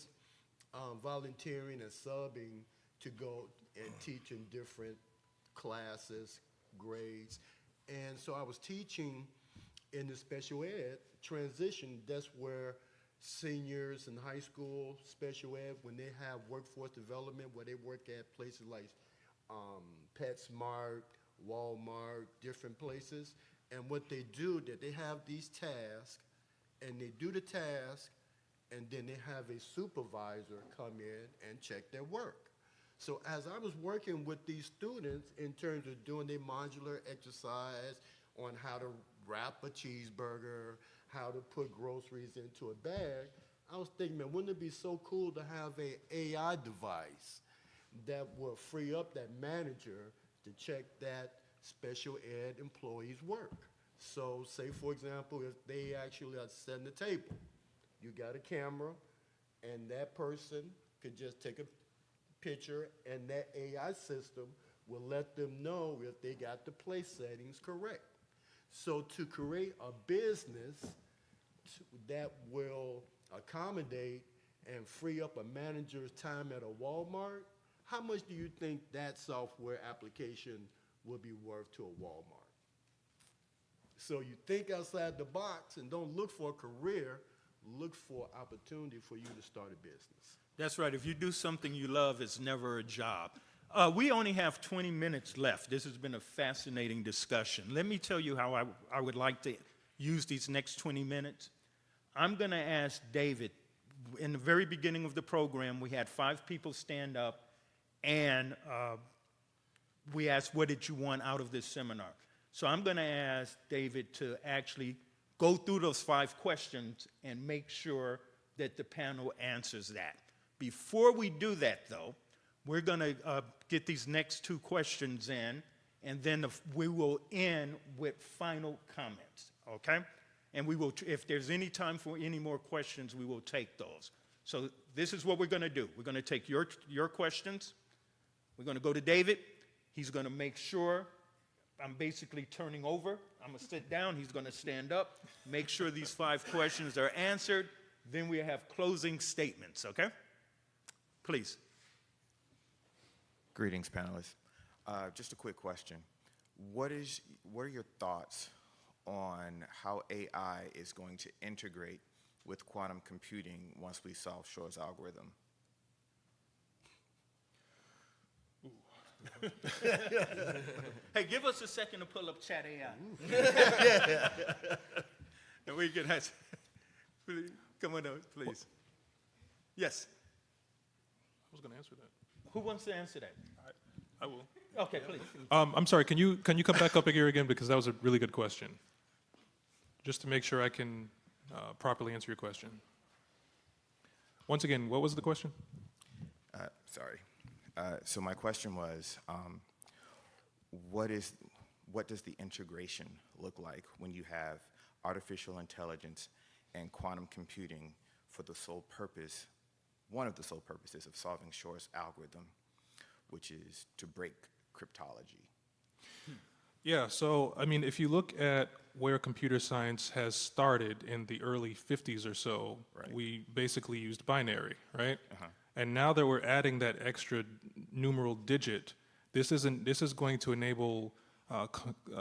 volunteering and subbing to go and teach in different classes, grades. And so I was teaching in the special ed transition. That's where seniors in high school, special ed, when they have workforce development, where they work at places like PetSmart, Walmart, different places. And what they do, that they have these tasks, and they do the task, and then they have a supervisor come in and check their work. So as I was working with these students in terms of doing their modular exercise on how to wrap a cheeseburger, how to put groceries into a bag, I was thinking, man, wouldn't it be so cool to have an AI device that will free up that manager to check that special ed employee's work? So say, for example, if they actually are setting the table, you got a camera, and that person could just take a picture, and that AI system will let them know if they got the place settings correct. So to create a business that will accommodate and free up a manager's time at a Walmart, how much do you think that software application would be worth to a Walmart? So you think outside the box and don't look for a career, look for opportunity for you to start a business. That's right. If you do something you love, it's never a job. We only have 20 minutes left. This has been a fascinating discussion. Let me tell you how I would like to use these next 20 minutes. I'm going to ask David. In the very beginning of the program, we had 5 people stand up, and we asked, what did you want out of this seminar? So I'm going to ask David to actually go through those 5 questions and make sure that the panel answers that. Before we do that, though, we're going to get these next 2 questions in, and then we will end with final comments, okay? And we will, if there's any time for any more questions, we will take those. So this is what we're going to do. We're going to take your questions. We're going to go to David. He's going to make sure I'm basically turning over. I'm going to sit down. He's going to stand up, make sure these 5 questions are answered. Then we have closing statements, okay? Please. Greetings, panelists. Just a quick question. What are your thoughts on how AI is going to integrate with quantum computing once we solve Shor's algorithm? Hey, give us a second to pull up Chat AI. And we can have, come on up, please. Yes. I was going to answer that. Who wants to answer that? I will. Okay, please. I'm sorry, can you come back up here again, because that was a really good question. Just to make sure I can properly answer your question. Once again, what was the question? Sorry. So my question was, what does the integration look like when you have artificial intelligence and quantum computing for the sole purpose, one of the sole purposes of solving Shor's algorithm, which is to break cryptology? Yeah, so I mean, if you look at where computer science has started in the early 50s or so, Right. we basically used binary, right? Uh-huh. And now that we're adding that extra numeral digit, this is going to enable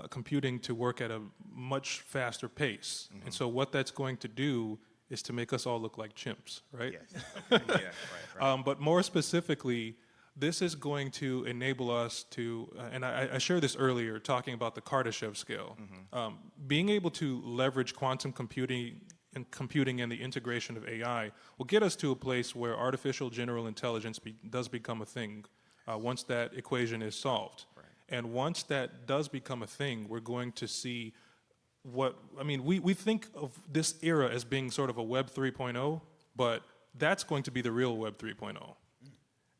computing to work at a much faster pace. And so what that's going to do is to make us all look like chimps, right? Yes. Yeah, right. But more specifically, this is going to enable us to, and I shared this earlier, talking about the Kardashev scale. Being able to leverage quantum computing and the integration of AI will get us to a place where artificial general intelligence does become a thing once that equation is solved. Right. And once that does become a thing, we're going to see we think of this era as being sort of a Web 3.0, but that's going to be the real Web 3.0.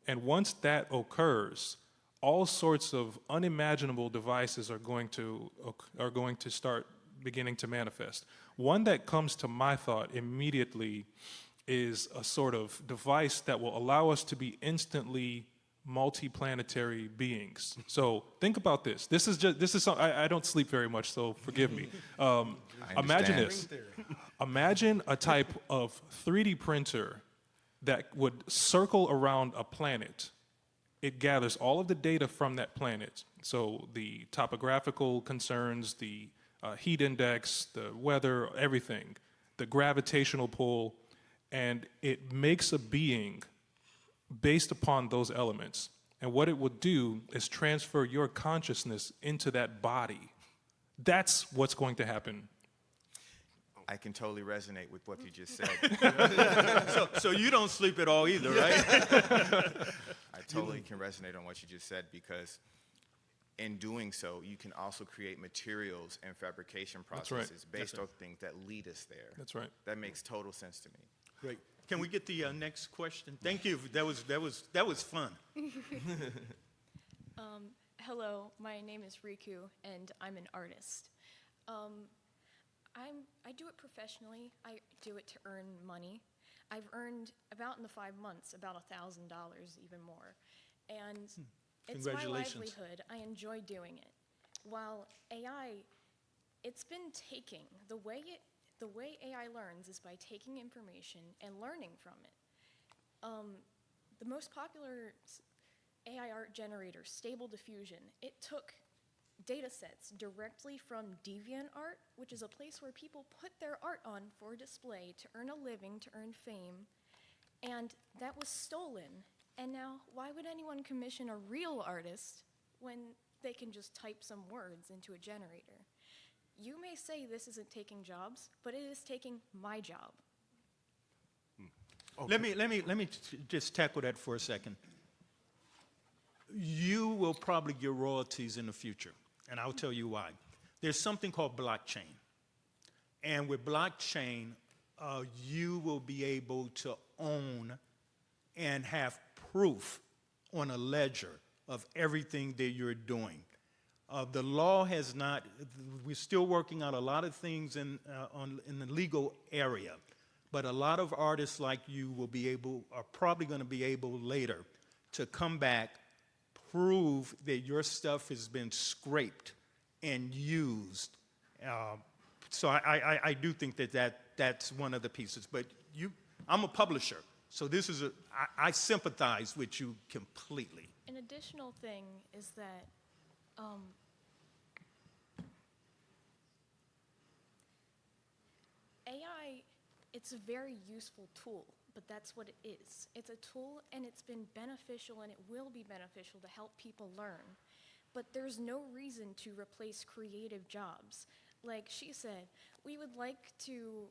And once that occurs, all sorts of unimaginable devices are going to start beginning to manifest. One that comes to my thought immediately is a sort of device that will allow us to be instantly multi-planetary beings. So think about this. This is something, I don't sleep very much, so forgive me. Imagine this. Imagine a type of 3D printer that would circle around a planet. It gathers all of the data from that planet. So the topographical concerns, the heat index, the weather, everything, the gravitational pull, and it makes a being based upon those elements. And what it will do is transfer your consciousness into that body. That's what's going to happen. I can totally resonate with what you just said. So you don't sleep at all either, right? I totally can resonate on what you just said, because in doing so, you can also create materials and fabrication processes based on things that lead us there. That's right. That makes total sense to me. Great. Can we get the next question? Thank you. That was fun. Hello, my name is Riku, and I'm an artist. I do it professionally. I do it to earn money. I've earned about in the 5 months about $1,000, even more, and it's my livelihood. I enjoy doing it. While AI, it's been taking the way AI learns is by taking information and learning from it. The most popular AI art generator, Stable Diffusion, it took data sets directly from DeviantArt, which is a place where people put their art on for display to earn a living, to earn fame, and that was stolen. And now, why would anyone commission a real artist when they can just type some words into a generator? You may say this isn't taking jobs, but it is taking my job. Okay. Let me just tackle that for a second. You will probably get royalties in the future, and I'll tell you why. There's something called blockchain, and with blockchain, you will be able to own and have proof on a ledger of everything that you're doing. The law has not, we're still working out a lot of things in the legal area, but a lot of artists like you are probably going to be able later to come back, prove that your stuff has been scraped and used. So I do think that's one of the pieces. But I'm a publisher, so I sympathize with you completely. An additional thing is that AI, it's a very useful tool, but that's what it is. It's a tool, and it's been beneficial, and it will be beneficial to help people learn. But there's no reason to replace creative jobs. Like she said, we would like to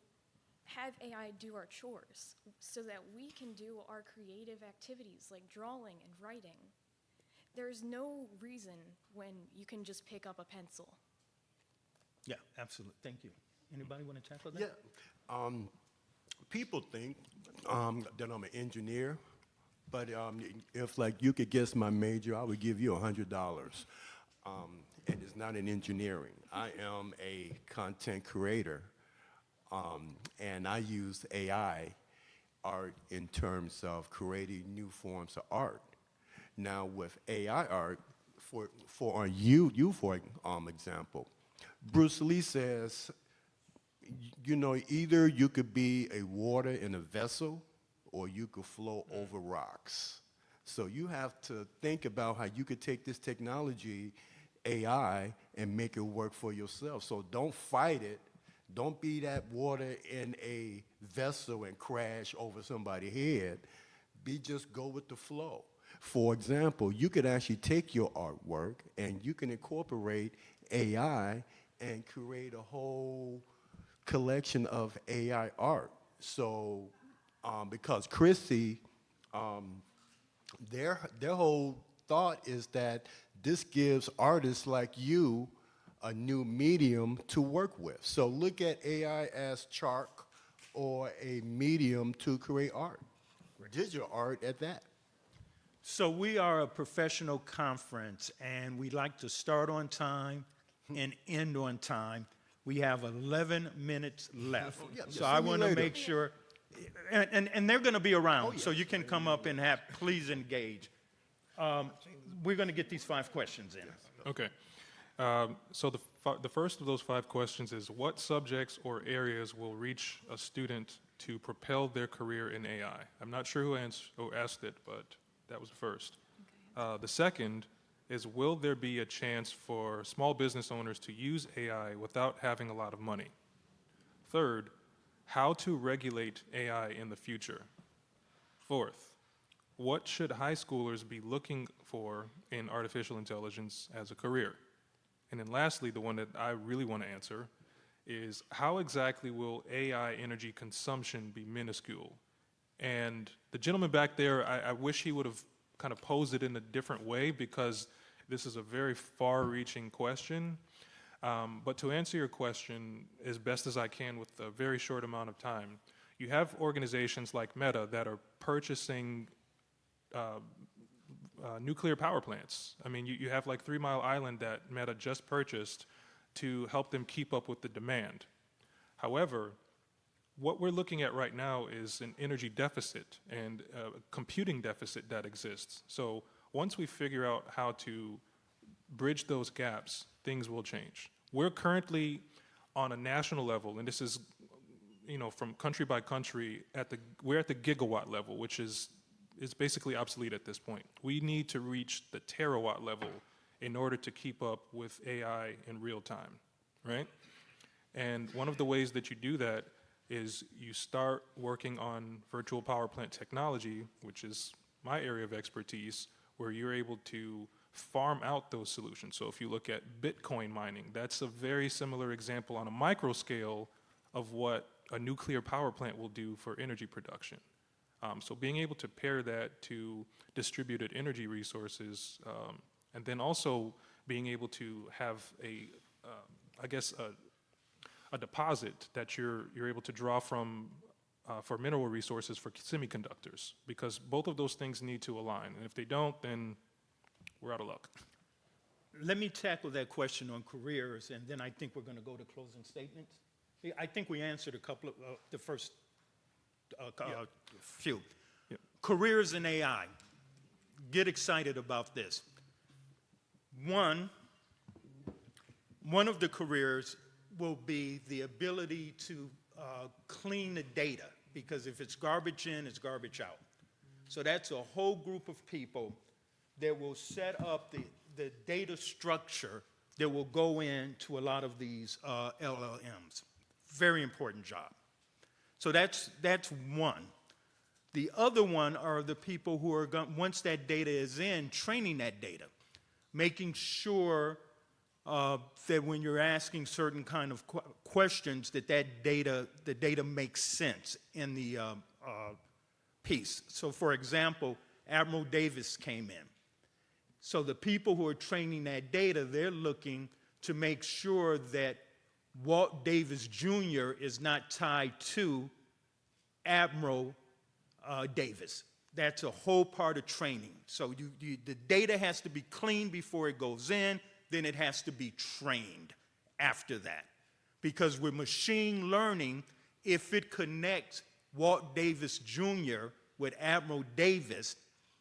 have AI do our chores so that we can do our creative activities like drawing and writing. There's no reason when you can just pick up a pencil. Yeah, absolutely. Thank you. Anybody want to tackle that? Yeah. People think that I'm an engineer, but if you could guess my major, I would give you $100. And it's not in engineering. I am a content creator, and I use AI art in terms of creating new forms of art. Now with AI art, for example, Bruce Lee says, either you could be a water in a vessel or you could flow over rocks. So you have to think about how you could take this technology AI and make it work for yourself. So don't fight it. Don't be that water in a vessel and crash over somebody's head. Just go with the flow. For example, you could actually take your artwork and you can incorporate AI and create a whole collection of AI art. So, because Chrissy, their whole thought is that this gives artists like you a new medium to work with. So look at AI as chalk or a medium to create art, digital art at that. So we are a professional conference, and we like to start on time and end on time. We have 11 minutes left. So I want to make sure, and they're going to be around, so you can come up and please engage. We're going to get these 5 questions in. Okay. So the first of those 5 questions is, what subjects or areas will reach a student to propel their career in AI? I'm not sure who asked it, but that was the first. The second is, will there be a chance for small business owners to use AI without having a lot of money? Third, how to regulate AI in the future? Fourth, what should high schoolers be looking for in artificial intelligence as a career? And then lastly, the one that I really want to answer is, how exactly will AI energy consumption be minuscule? And the gentleman back there, I wish he would have kind of posed it in a different way, because this is a very far-reaching question. But to answer your question as best as I can with a very short amount of time, you have organizations like Meta that are purchasing nuclear power plants. I mean, you have like 3 Mile Island that Meta just purchased to help them keep up with the demand. However, what we're looking at right now is an energy deficit and a computing deficit that exists. So once we figure out how to bridge those gaps, things will change. We're currently on a national level, and this is, from country by country, we're at the gigawatt level, which is basically obsolete at this point. We need to reach the terawatt level in order to keep up with AI in real time, right? And one of the ways that you do that is you start working on virtual power plant technology, which is my area of expertise, where you're able to farm out those solutions. So if you look at Bitcoin mining, that's a very similar example on a micro scale of what a nuclear power plant will do for energy production. So being able to pair that to distributed energy resources, and then also being able to have a deposit that you're able to draw from for mineral resources for semiconductors, because both of those things need to align. And if they don't, then we're out of luck. Let me tackle that question on careers, and then I think we're going to go to closing statements. I think we answered a couple of the first few. Yeah. Careers in AI. Get excited about this. One of the careers will be the ability to clean the data, because if it's garbage in, it's garbage out. So that's a whole group of people that will set up the data structure that will go into a lot of these LLMs. Very important job. So that's one. The other one are the people who are, once that data is in, training that data, making sure that when you're asking certain kind of questions, that the data makes sense in the piece. So for example, Admiral Davis came in. So the people who are training that data, they're looking to make sure that Walt Davis Jr. is not tied to Admiral Davis. That's a whole part of training. So the data has to be clean before it goes in, then it has to be trained after that. Because with machine learning, if it connects Walt Davis Jr. with Admiral Davis,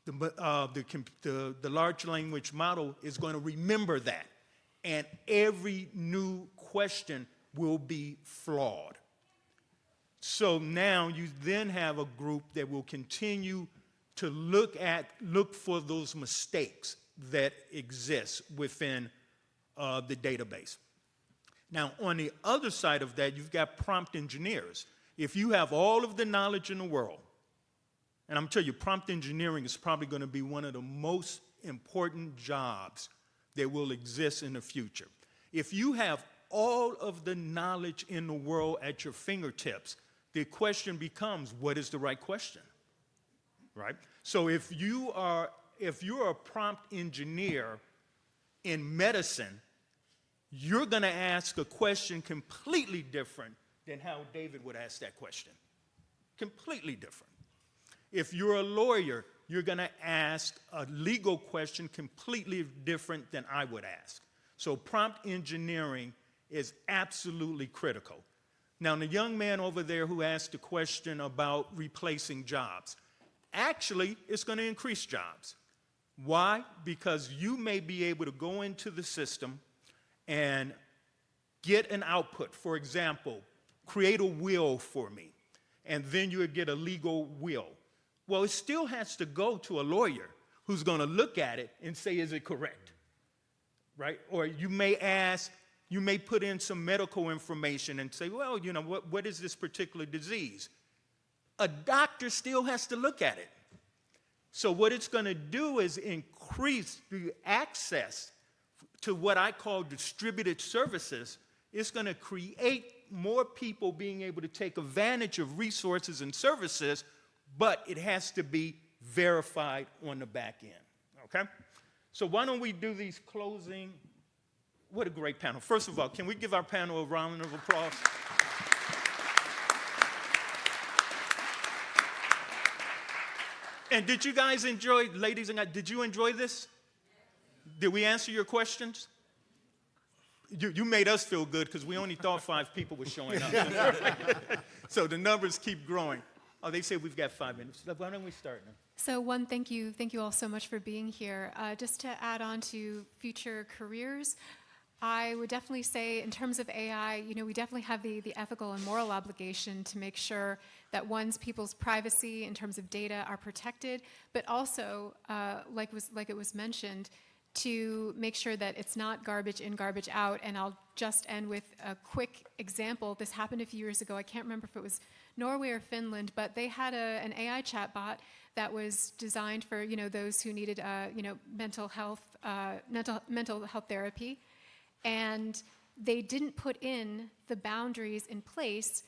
the large language model is going to remember that. And every new question will be flawed. So now you then have a group that will continue to look for those mistakes that exist within the database. Now, on the other side of that, you've got prompt engineers. If you have all of the knowledge in the world, and I'm telling you, prompt engineering is probably going to be one of the most important jobs that will exist in the future. If you have all of the knowledge in the world at your fingertips, the question becomes, what is the right question? Right? So if you're a prompt engineer in medicine, you're going to ask a question completely different than how David would ask that question. Completely different. If you're a lawyer, you're going to ask a legal question completely different than I would ask. So prompt engineering is absolutely critical. Now, the young man over there who asked a question about replacing jobs, actually, it's going to increase jobs. Why? Because you may be able to go into the system and get an output. For example, create a will for me, and then you would get a legal will. Well, it still has to go to a lawyer who's going to look at it and say, is it correct? Right? Or you may ask, you may put in some medical information and say, well, you know, what is this particular disease? A doctor still has to look at it. So what it's going to do is increase the access to what I call distributed services. It's going to create more people being able to take advantage of resources and services, but it has to be verified on the back end, okay? So why don't we do these closing? What a great panel. First of all, can we give our panel a round of applause? And did you guys enjoy, ladies and guys, did you enjoy this? Did we answer your questions? You made us feel good because we only thought 5 people were showing up. So the numbers keep growing. Oh, they say we've got 5 minutes. Why don't we start now? So one, thank you all so much for being here. Just to add on to future careers, I would definitely say in terms of AI, you know, we definitely have the ethical and moral obligation to make sure that people's privacy in terms of data are protected, but also, like it was mentioned, to make sure that it's not garbage in, garbage out. And I'll just end with a quick example. This happened a few years ago. I can't remember if it was Norway or Finland, but they had an AI chatbot that was designed for, you know, those who needed, you know, mental health therapy. And they didn't put in the boundaries in place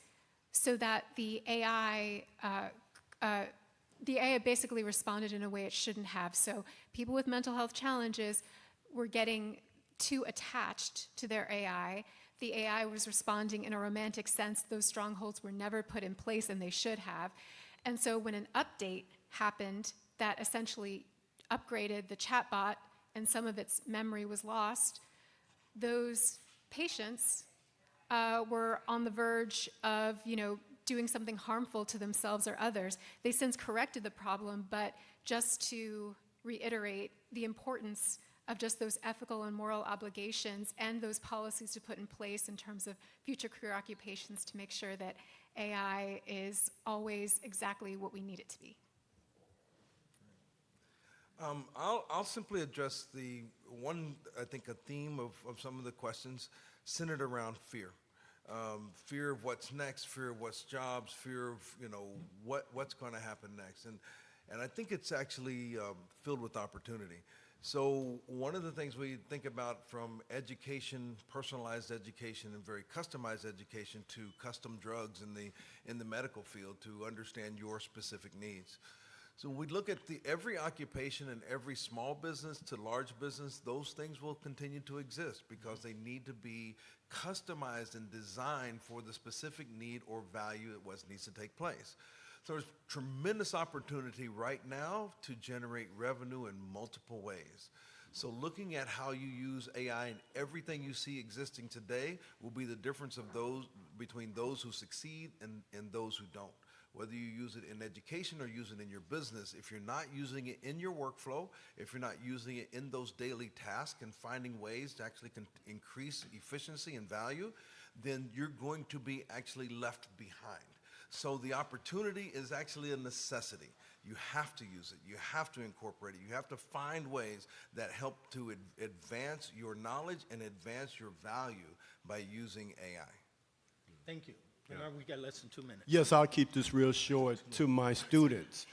so that the AI basically responded in a way it shouldn't have. So people with mental health challenges were getting too attached to their AI. The AI was responding in a romantic sense. Those strongholds were never put in place, and they should have. And so when an update happened that essentially upgraded the chatbot and some of its memory was lost, those patients were on the verge of, you know, doing something harmful to themselves or others. They since corrected the problem, but just to reiterate the importance of just those ethical and moral obligations and those policies to put in place in terms of future career occupations to make sure that AI is always exactly what we need it to be. I'll simply address the one, I think, a theme of some of the questions centered around fear. Fear of what's next, fear of what's jobs, fear of, you know, what's going to happen next. And I think it's actually filled with opportunity. So one of the things we think about from education, personalized education, and very customized education to custom drugs in the medical field to understand your specific needs. So we look at every occupation and every small business to large business, those things will continue to exist because they need to be customized and designed for the specific need or value at what needs to take place. So there's tremendous opportunity right now to generate revenue in multiple ways. So looking at how you use AI and everything you see existing today will be the difference of between those who succeed and those who don't. Whether you use it in education or use it in your business, if you're not using it in your workflow, if you're not using it in those daily tasks and finding ways to actually increase efficiency and value, then you're going to be actually left behind. So the opportunity is actually a necessity. you have to use it. You have to incorporate it. You have to find ways that help to advance your knowledge and advance your value by using AI. Thank you. Bernard, we got less than 2 minutes. Yes, I'll keep this real short. To my students,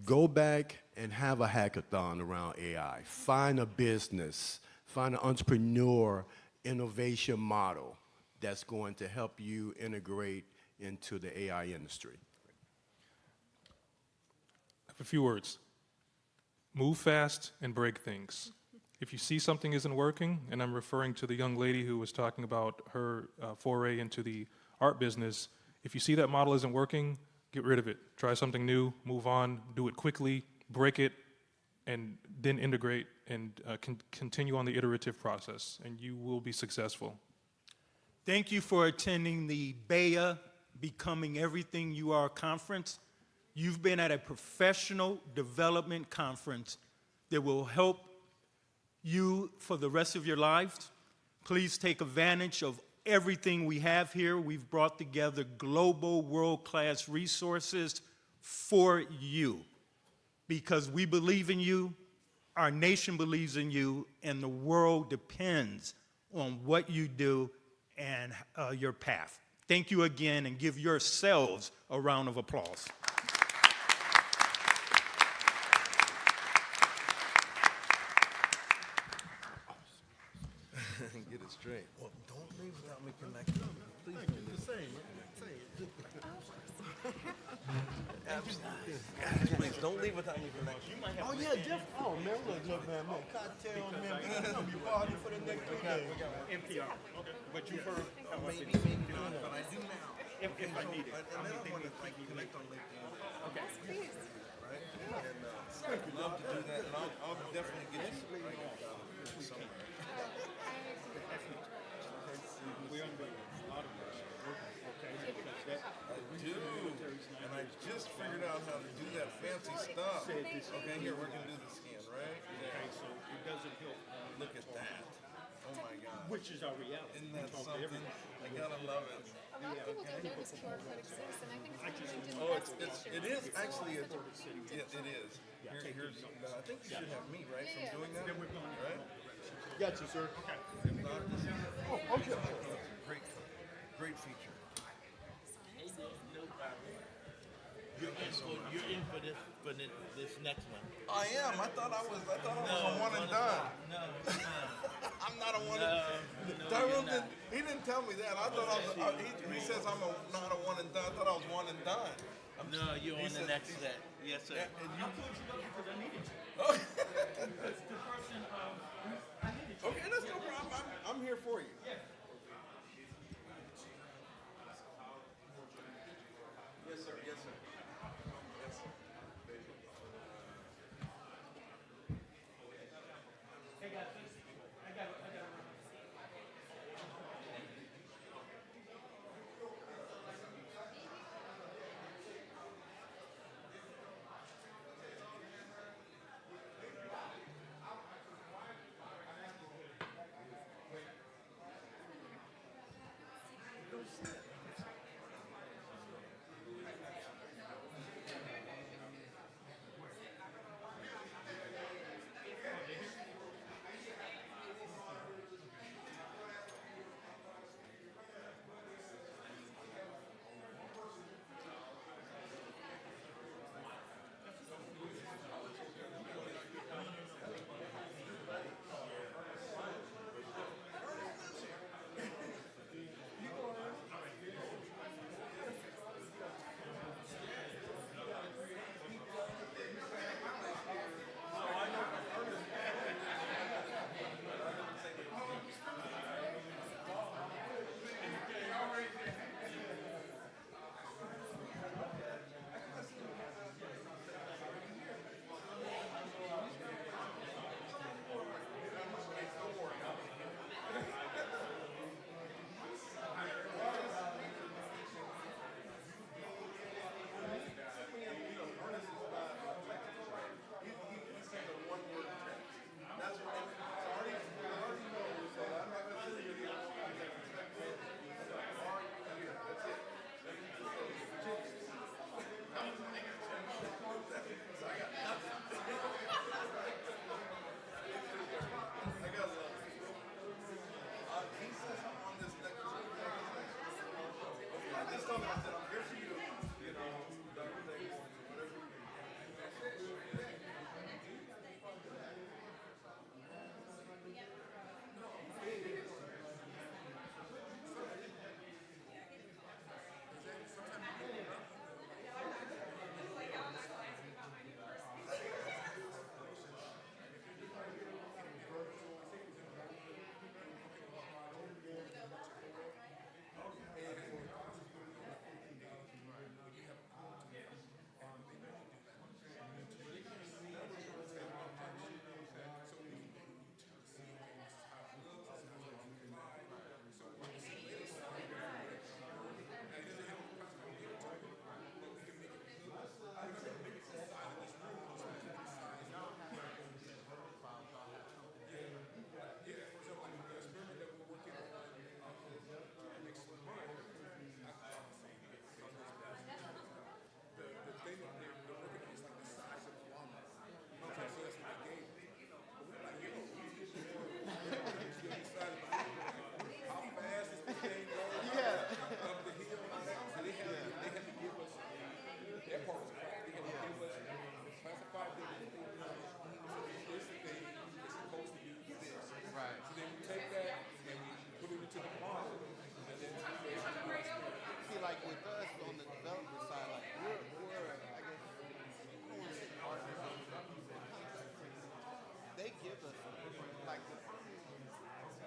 go back and have a hackathon around AI. Find a business, find an entrepreneur innovation model that's going to help you integrate into the AI industry. I have a few words. Move fast and break things. If you see something isn't working, and I'm referring to the young lady who was talking about her foray into the art business, if you see that model isn't working, get rid of it. Try something new, move on, do it quickly, break it, and then integrate and continue on the iterative process, and you will be successful. Thank you for attending the BEYA Becoming Everything You Are conference. You've been at a professional development conference that will help you for the rest of your lives. Please take advantage of everything we have here. We've brought together global world-class resources for you because we believe in you, our nation believes in you, and the world depends on what you do and your path. Thank you again, and give yourselves a round of applause. Get it straight. Well, don't leave without me connecting. Please do the same. Absolutely. Please don't leave without me connecting. Oh yeah, definitely. Oh man, look, man, cocktail, man. You party for the next weekend. NPR. Okay. But you've heard Maybe not, but I do now. if I need it. And then I want to connect on LinkedIn. Okay. Right? And I'd love to do that. And I'll definitely get you somewhere. We're under a lot of pressure. Okay. Because I do. And I just figured out how to do that fancy stuff. Okay, here, we're going to do the scan, right? Okay, so it doesn't help. Look at that. Oh my God. Which is our reality. Isn't that something? I gotta love it. A lot of people don't know this QR code exists, and I think it's something we do Oh, best it is actually it is. Here's I think you should have me, right, from doing that? Right? Got you, sir. Oh, okay. Great feature. You're in for this next one. I am. I thought I was a one and done. No. I'm not a one and done. He didn't tell me that. I thought I was, he says I'm not a one and done. I thought I was one and done. No, you're on the next set. Yes, sir. And you, okay, that's no problem. I'm here for you. Yes, sir. Yes, sir. Yes, sir. See, like with us on the development side, like we're I guess, I don't want to say partners, but they give us like the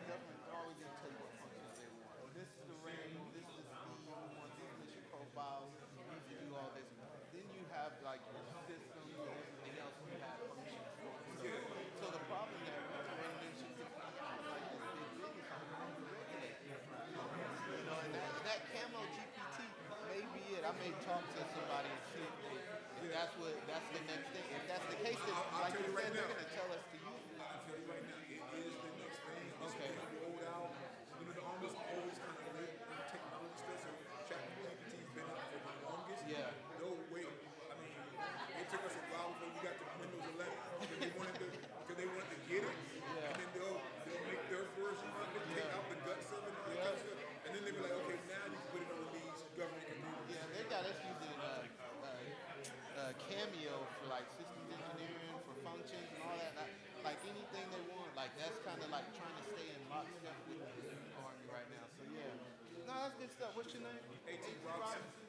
government always going to tell you what functions they want. Oh, this is the range, this is the speed, we want this mission profile, we need to do all this. Then you have like your system and everything else you have functions for. So the problem that we're running into is like this big business are under-regulated. You know, and that Camo GPT may be it. I may talk to somebody and see if that's the next thing. If that's the case, then like you said, they're going to tell us to use it. I'll tell you right now, it is the next thing. Okay. It's rolled out. You know, the almost always kind of late in the technology stuff. So ChatGPT's been out for the longest. Yeah. No way. I mean, it took us a while before we got to Windows 11 because they wanted to get it. Yeah. And then they'll make their version of it, take out the guts of it, and all that kind of stuff. And then they'll be like, okay, now you can put it on these government computers. Yeah, they got us using Cameo for like systems engineering, for functions and all that. Like anything they want. Like that's kind of like trying to stay in lockstep with the Army right now. So yeah. No, that's good stuff. What's your name? A.T. Robinson.